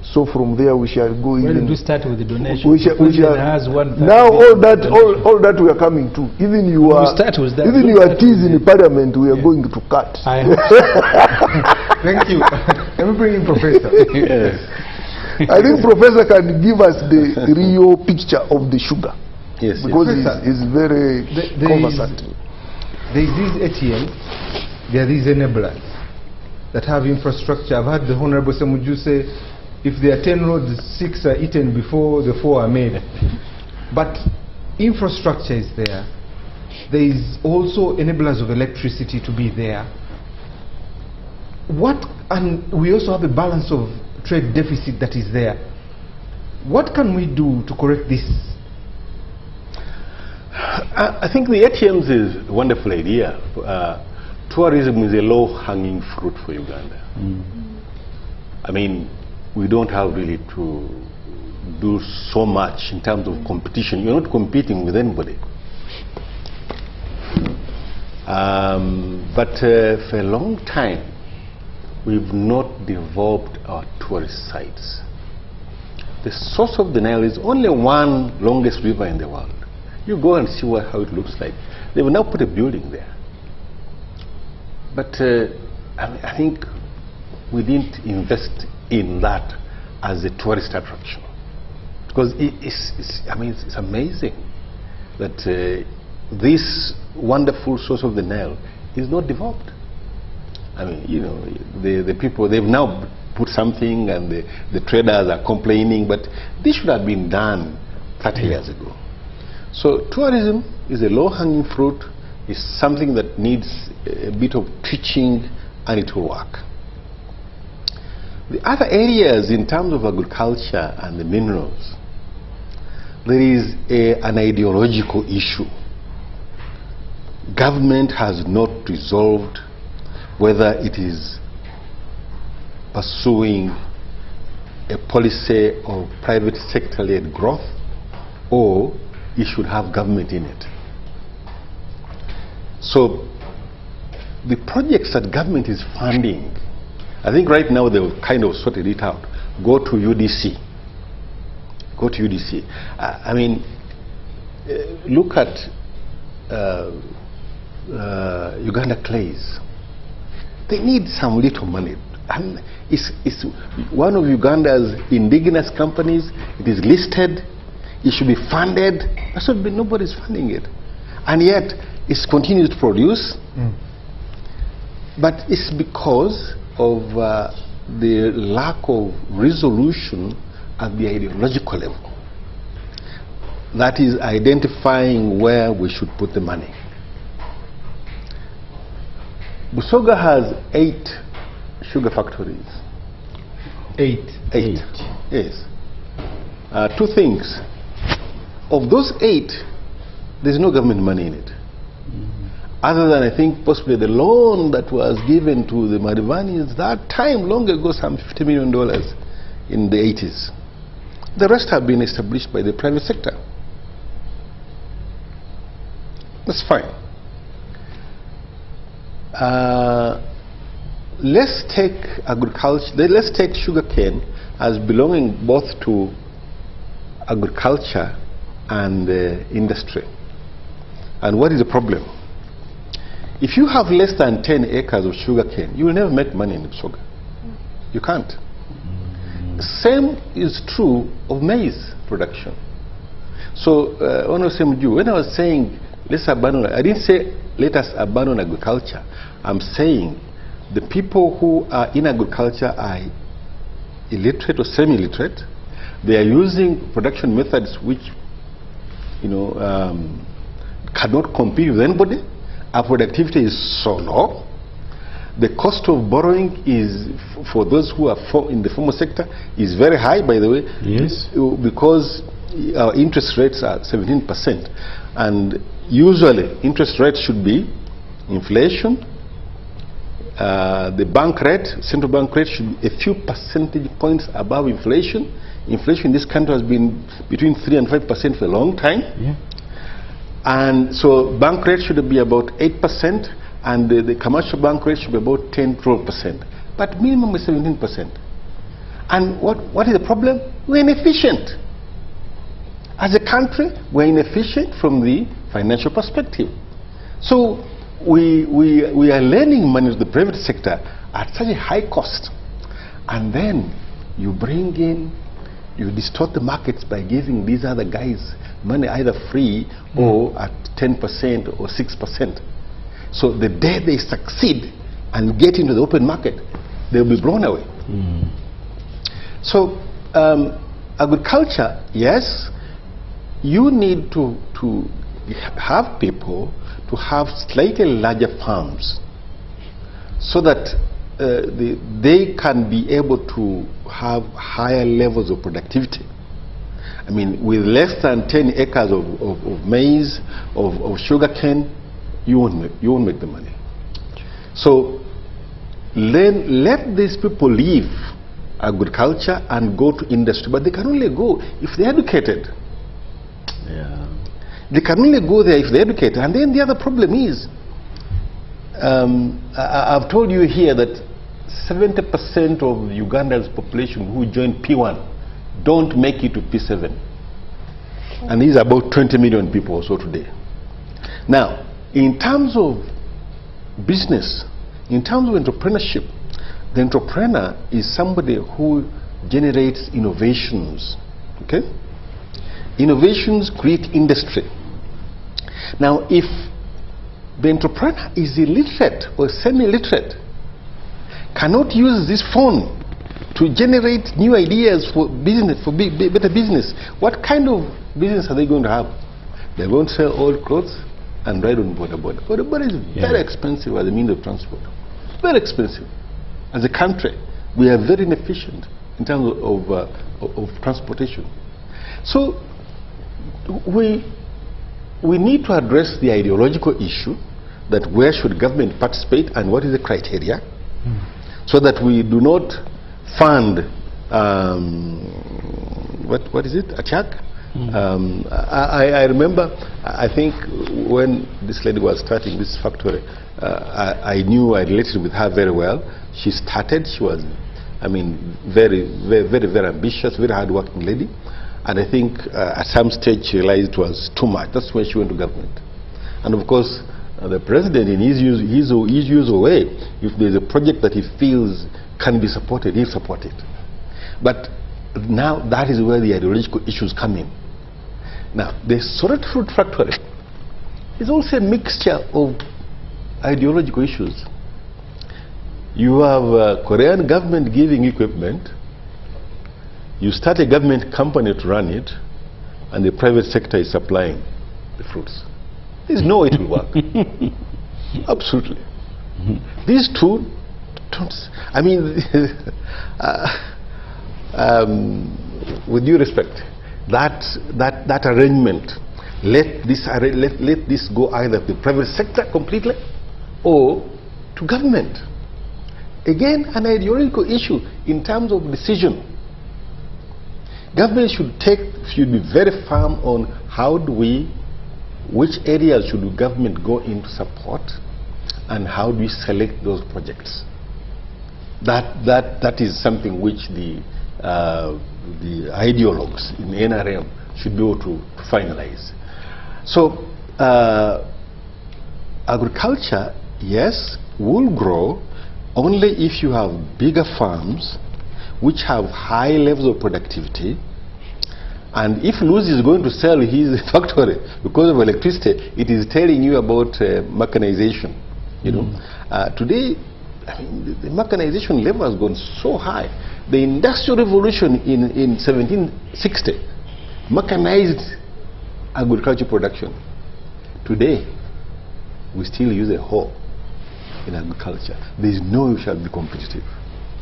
So from there we shall go in. When we start with the donation, we shall now all that we are coming to. Even you are even your teas in the Parliament we are going to cut. I hope so. Thank you. Let me bring in Professor. Yes. I think Professor can give us the real picture of the sugar. Yes. Because it's very conversant. There is these ATMs, there are these enablers that have infrastructure. I've heard the Honorable Semuju say, if there are 10 roads, 6 are eaten before the 4 are made. But infrastructure is there. There is also enablers of electricity to be there. And we also have a balance of trade deficit that is there. What can we do to correct this? I think the ATMs is a wonderful idea. Tourism is a low-hanging fruit for Uganda. I mean, we don't have really to do so much in terms of competition. You're not competing with anybody. But for a long time, we've not developed our tourist sites. The source of the Nile is only one longest river in the world. You go and see how it looks like. They will now put a building there. But I think we didn't invest in that as a tourist attraction, because it's amazing that this wonderful source of the Nile is not developed. I mean, you know, the people, they've now put something, and the traders are complaining, but this should have been done 30 years ago. So tourism is a low-hanging fruit. It's something that needs a bit of teaching, and it will work. The other areas in terms of agriculture and the minerals, there is an ideological issue. Government has not resolved whether it is pursuing a policy of private sector-led growth or it should have government in it. So the projects that government is funding, I think right now they've kind of sorted it out. Go to UDC. Go to UDC. I mean, look at Uganda Clays. They need some little money. And it's one of Uganda's indigenous companies. It is listed. It should be funded. Nobody's funding it. And yet, it continues to produce. But it's because of the lack of resolution at the ideological level. That is identifying where we should put the money. Busoga has 8 sugar factories. 8. Yes. 2 things. Of those 8, there's no government money in it. Other than, I think, possibly the loan that was given to the Marivanis that time, long ago, some $50 million in the 80s. The rest have been established by the private sector. That's fine. Let's take agriculture, let's take sugarcane as belonging both to agriculture and industry. And what is the problem? If you have less than 10 acres of sugarcane, you will never make money in sugar. You can't. Same is true of maize production. So, when I was saying let's abandon, I didn't say let us abandon agriculture. I'm saying the people who are in agriculture are illiterate or semi-illiterate. They are using production methods which, cannot compete with anybody. Our productivity is so low. The cost of borrowing is, for those who are in the formal sector, is very high, by the way. Yes. Because our interest rates are 17%. And usually, interest rates should be inflation. The bank rate, central bank rate, should be a few percentage points above inflation. Inflation in this country has been between 3 and 5% for a long time. Yeah. And so bank rate should be about 8%, and the commercial bank rate should be about 10-12%. But minimum is 17%. And what is the problem? We're inefficient. As a country, we're inefficient from the financial perspective. So we are lending money to the private sector at such a high cost. And then you bring in, you distort the markets by giving these other guys money either free or at 10% or 6%. So the day they succeed and get into the open market, they'll be blown away. So agriculture, yes, you need to have people to have slightly larger farms so that they can be able to have higher levels of productivity. I mean, with less than 10 acres of maize, of sugarcane, you won't make the money. So let these people leave agriculture and go to industry, but they can only go if they're educated. Yeah. They can only go there if they're educated. And then the other problem is, I've told you here that 70% of Uganda's population who join P1 don't make it to P7. And these are about 20 million people or so today. Now, in terms of business, in terms of entrepreneurship, the entrepreneur is somebody who generates innovations. Okay? Innovations create industry. Now, if the entrepreneur is illiterate or semi-illiterate, cannot use this phone to generate new ideas for business, for better business, what kind of business are they going to have? They're going to sell old clothes and ride on border. Border is very expensive as a means of transport. Very expensive. As a country, we are very inefficient in terms of transportation. So we need to address the ideological issue that where should government participate and what is the criteria, so that we do not fund what is it, attack? I remember I think when this lady was starting this factory, I knew I related with her very well. She started, she was, I mean, very ambitious, very hard-working lady. And I think at some stage she realized it was too much. That's when she went to government. And of course, the president, in his usual way, if there's a project that he feels can be supported, he'll support it. But now that is where the ideological issues come in. Now, the Sorot Fruit Factory is also a mixture of ideological issues. You have a Korean government giving equipment, you start a government company to run it, and the private sector is supplying the fruits. There's no way it will work. Absolutely. These two don't, I mean, with due respect, that arrangement, let this go either to the private sector completely or to government. Again, an ideological issue in terms of decision. Government should be very firm on which areas should the government go in to support, and how do we select those projects. That is something which the ideologues in NRM should be able to finalize. So agriculture, yes, will grow only if you have bigger farms which have high levels of productivity. And if Luz is going to sell his factory because of electricity, it is telling you about mechanization. You know, today, I mean, the mechanization level has gone so high. The Industrial Revolution in 1760 mechanized agriculture production. Today, we still use a hoe in agriculture. There is no way we shall be competitive.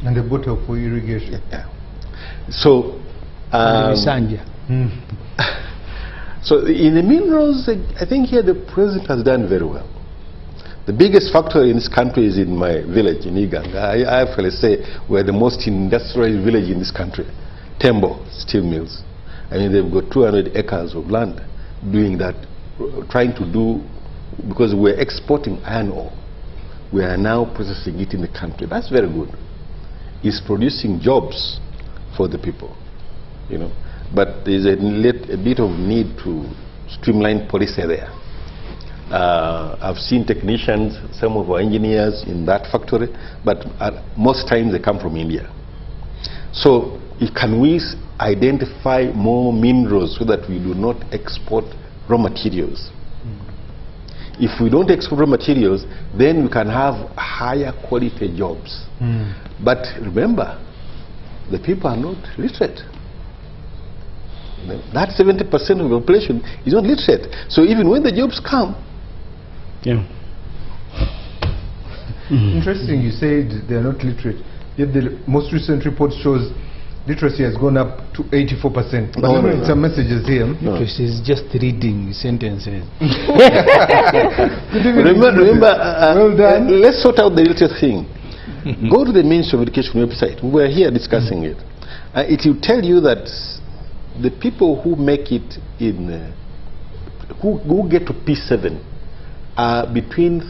And a bottle for irrigation. Yeah. So, so in the minerals, I think here the president has done very well. The biggest factory in this country is in my village in Iganga. I actually say we're the most industrialized village in this country. Tembo steel mills. I mean, they've got 200 acres of land doing that, trying to do, because we're exporting iron ore. We are now processing it in the country. That's very good. It's producing jobs for the people, you know. But there's a bit of need to streamline policy there. I've seen technicians, some of our engineers in that factory, but most times they come from India. So can we identify more minerals so that we do not export raw materials? If we don't export raw materials, then we can have higher quality jobs. But remember, the people are not literate. That 70% of the population is not literate. So even when the jobs come, Interesting, you said they are not literate. Yet the most recent report shows literacy has gone up to 84%. But some messages here. Literacy is just reading sentences. Remember, well done. Let's sort out the literacy thing. Go to the Ministry of Education website. We were here discussing it. It will tell you that the people who make it in, who get to P7 are between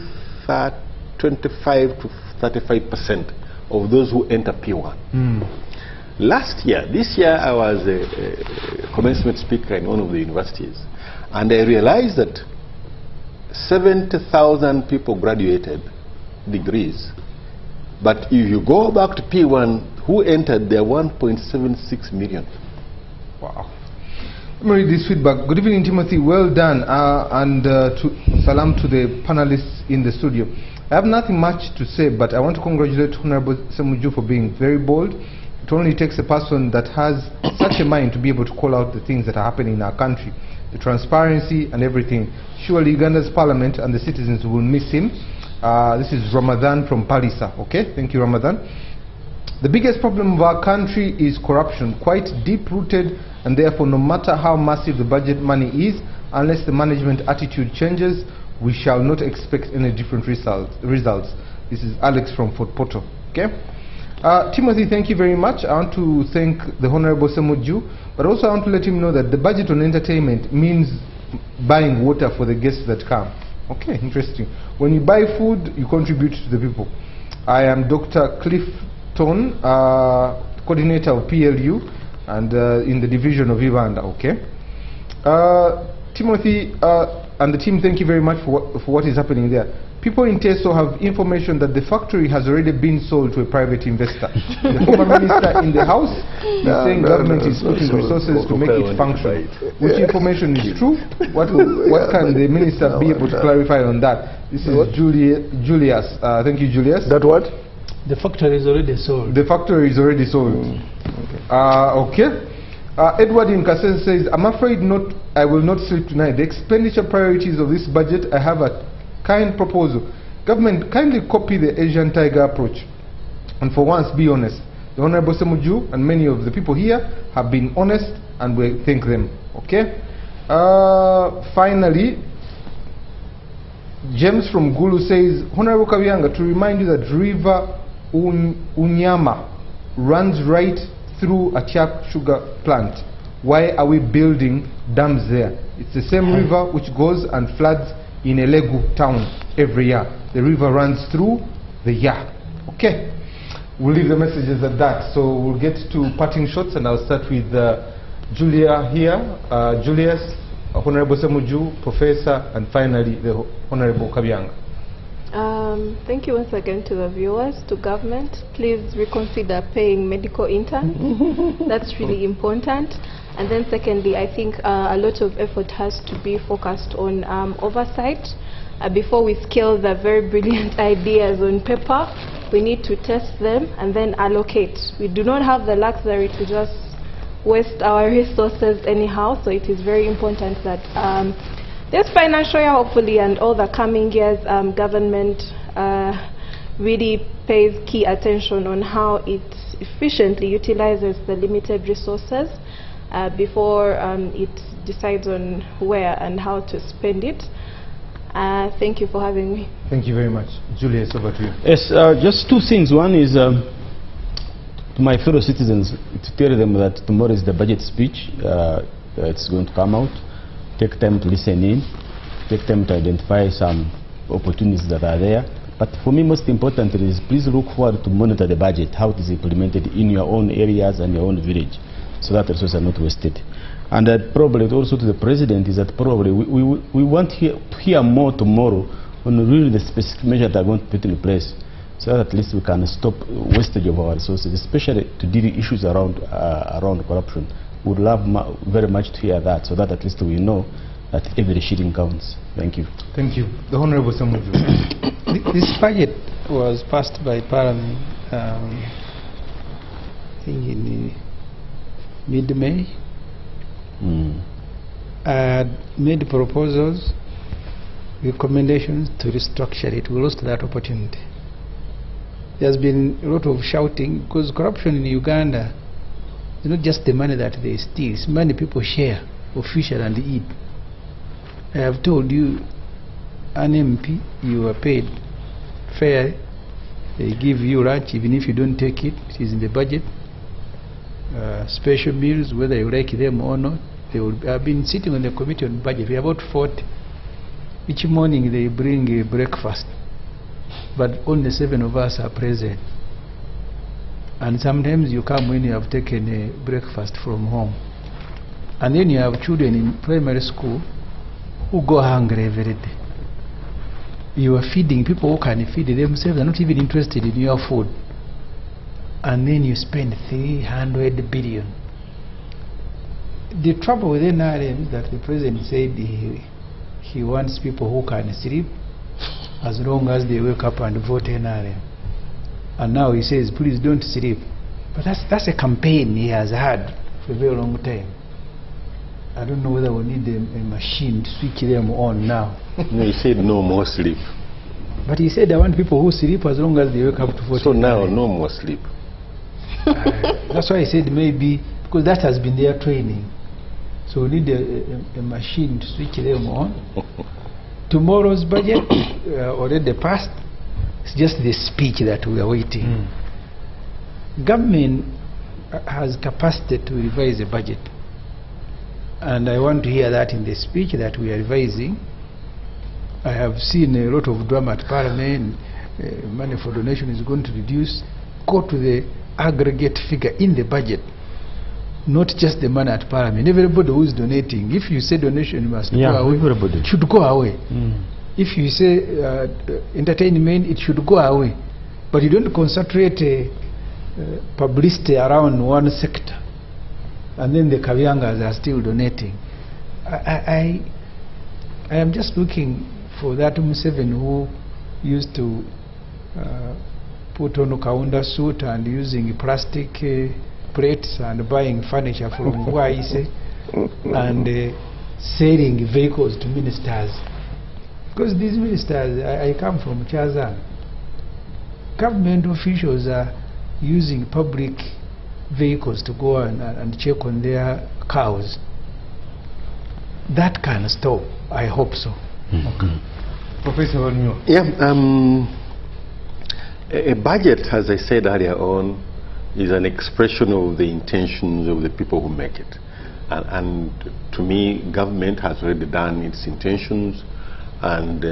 25 to 35% of those who enter P1. This year I was a commencement speaker in one of the universities, and I realized that 70,000 people graduated degrees, but if you go back to P1, who entered, there are 1.76 million. Wow. Let me read this feedback. Good evening, Timothy. Well done. And salam to the panelists in the studio. I have nothing much to say, but I want to congratulate Honorable Semuju for being very bold. It only takes a person that has such a mind to be able to call out the things that are happening in our country, the transparency and everything. Surely Uganda's parliament and the citizens will miss him. This is Ramadan from Palisa. Okay, thank you, Ramadan. The biggest problem of our country is corruption, quite deep-rooted, and therefore no matter how massive the budget money is, unless the management attitude changes, we shall not expect any different results. This is Alex from Fort Portal. Okay? Timothy, thank you very much. I want to thank the Honorable Semuju, but also I want to let him know that the budget on entertainment means buying water for the guests that come. Okay, interesting. When you buy food, you contribute to the people. I am Dr. Clifton, coordinator of PLU and in the division of Ibanda. Okay. Timothy and the team, thank you very much for what is happening there. People in Teso have information that the factory has already been sold to a private investor. The former minister in the house is saying government is putting resources to make it function. Which information is true? What can the minister be able to clarify on that? This is Julius. Thank you, Julius. That what? The factory is already sold. The factory is already sold. Okay. Edward in Kasese says, I'm afraid not. I will not sleep tonight. The expenditure priorities of this budget, I have a kind proposal. Government, kindly copy the Asian tiger approach, and for once be honest. The Honorable Semuju and many of the people here have been honest, and we thank them. Okay. Finally, James from Gulu says, Honorable Kabyanga, to remind you that River Unyama runs right through a Tiak sugar plant. Why are we building dams there? It's the same river which goes and floods in Elegu town every year. The river runs through the year. Okay, we'll leave the messages at that. So we'll get to parting shots, and I'll start with Julia here, Julius, Honorable Semuju, Professor, and finally the Honorable Kabyanga. Thank you once again to the viewers, to government. Please reconsider paying medical intern. That's really important. And then secondly, I think a lot of effort has to be focused on oversight. Before we scale the very brilliant ideas on paper, we need to test them and then allocate. We do not have the luxury to just waste our resources anyhow, so it is very important that this financial year, hopefully, and all the coming years, government really pays key attention on how it efficiently utilizes the limited resources before it decides on where and how to spend it. Thank you for having me. Thank you very much. Julius, over to you. Yes, just two things. One is to my fellow citizens, to tell them that tomorrow is the budget speech. It's going to come out. Take time to listen in, take time to identify some opportunities that are there. But for me, most importantly is please look forward to monitor the budget, how it is implemented in your own areas and your own village, so that resources are not wasted. And probably also to the President is that probably we want to hear more tomorrow on really the specific measures that are going to put in place, so that at least we can stop wastage of our resources, especially to deal with issues around corruption. Would love very much to hear that, so that at least we know that every shilling counts. Thank you. Thank you. The Honorable Semuju. This budget was passed by Parliament, I think in mid-May. Made proposals, recommendations to restructure it. We lost that opportunity. There's been a lot of shouting because corruption in Uganda, it's not just the money that they steal, it's money people share, official and eat. I have told you, an MP, you are paid fair. They give you lunch, even if you don't take it, it is in the budget. Special meals, whether you like them or not, they will have been sitting on the committee on budget. We are about 40. Each morning they bring a breakfast, but only 7 of us are present. And sometimes you come when you have taken a breakfast from home. And then you have children in primary school who go hungry every day. You are feeding people who can feed themselves, they're not even interested in your food. And then you spend 300 billion. The trouble with NRM is that the President said he wants people who can sleep as long as they wake up and vote NRM. And now he says, please don't sleep. But that's a campaign he has had for a very long time. I don't know whether we need a machine to switch them on now. No, he said no more sleep. But he said I want people who sleep as long as they wake up to vote. So now no more sleep. That's why I said maybe, because that has been their training. So we need a machine to switch them on. Tomorrow's budget already passed. It's just the speech that we are waiting. Government has capacity to revise the budget. And I want to hear that in the speech that we are revising. I have seen a lot of drama at Parliament. Money for donation is going to reduce. Go to the aggregate figure in the budget, not just the money at Parliament. Everybody who is donating, if you say donation must go away, it should go away. If you say entertainment, it should go away. But you don't concentrate publicity around one sector, and then the Kabyangas are still donating. I am just looking for that Museveni who used to put on a Kaunda suit and using plastic plates and buying furniture from Waise and selling vehicles to ministers. Because these ministers, I come from Chazan. Government officials are using public vehicles to go and check on their cows. That can stop. I hope so. Okay. Professor nnyo. Yeah, a budget, as I said earlier on, is an expression of the intentions of the people who make it. And to me, government has already done its intentions, and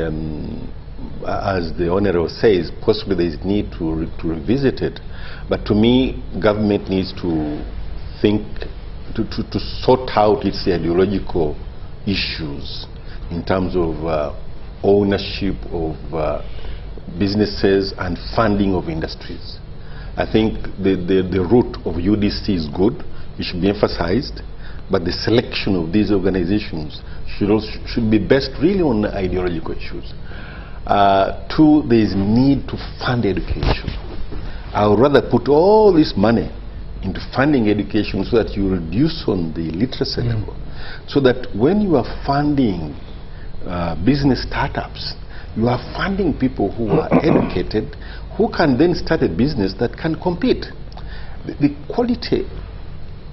as the Honourable says, possibly there is need to revisit it. But to me, government needs to think, to sort out its ideological issues in terms of ownership of businesses and funding of industries. I think the route of UDC is good. It should be emphasized, but the selection of these organizations should be based really on ideological issues. Two, there is need to fund education. I would rather put all this money into funding education so that you reduce on the literacy level, so that when you are funding business startups, you are funding people who are educated, who can then start a business that can compete. The quality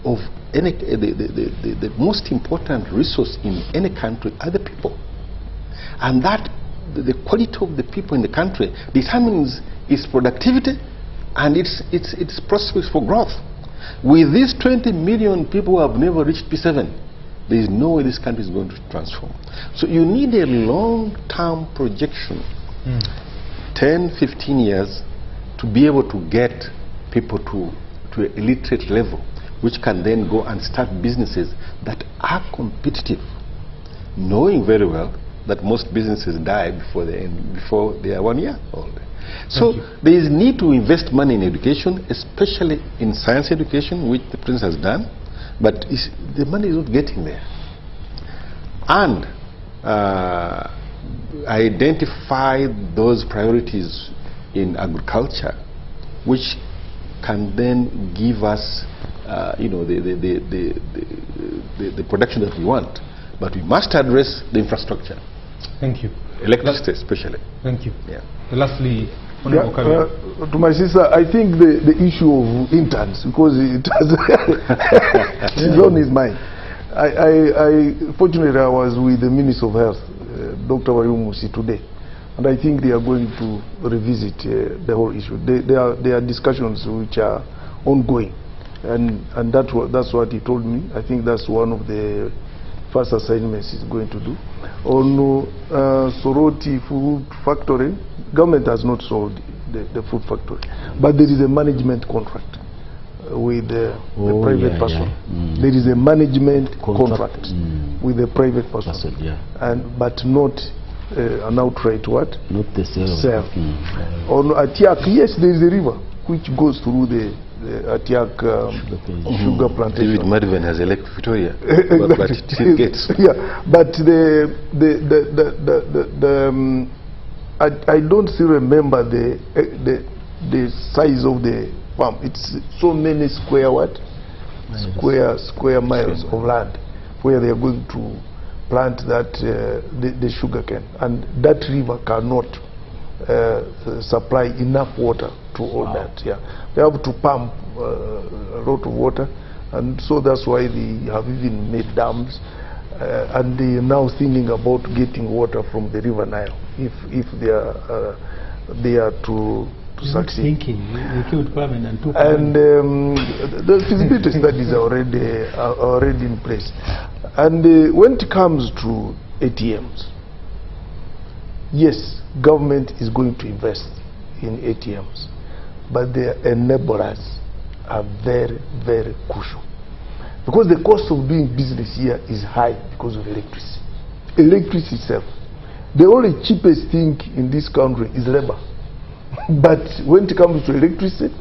of any, the most important resource in any country are the people. And that, the quality of the people in the country determines its productivity and its prospects for growth. With these 20 million people who have never reached P7, there is no way this country is going to transform. So you need a long-term projection, 10, 15 years, to be able to get people to an illiterate level, which can then go and start businesses that are competitive, knowing very well that most businesses die before they are 1 year old. So there is need to invest money in education, especially in science education, which the Prince has done, but the money is not getting there. And identify those priorities in agriculture, which can then give us, the production that we want. But we must address the infrastructure. Thank you. Electricity especially. Thank you. Yeah. Lastly, to my sister, I think the issue of interns, because it has it's on his mind. Fortunately, I was with the Minister of Health, Dr. Wayumusi, today, and I think they are going to revisit the whole issue. There are discussions which are ongoing, and that's what he told me. I think that's one of the first assignments he's going to do. On Soroti Food Factory, government has not sold the food factory, but there is a management contract with the private person. There is a management contract with the private person, but not an outright what? Not the sale. On Atiak, yes, there is a river which goes through the Atiak sugar plantation. David Madven has elected Victoria, but it still gets. Yeah, but I don't still remember the size of the farm. It's so many square miles of land where they are going to plant that the sugar cane, and that river cannot supply enough water to all that. Yeah, they have to pump a lot of water, and so that's why they have even made dams, and they are now thinking about getting water from the River Nile if they are to succeed. Thinking, they killed Parliament and took And money. the feasibility studies are already in place. And when it comes to ATMs, yes, government is going to invest in ATMs, but their enablers are very, very crucial. Because the cost of doing business here is high because of electricity. Electricity itself. The only cheapest thing in this country is labor. But when it comes to electricity,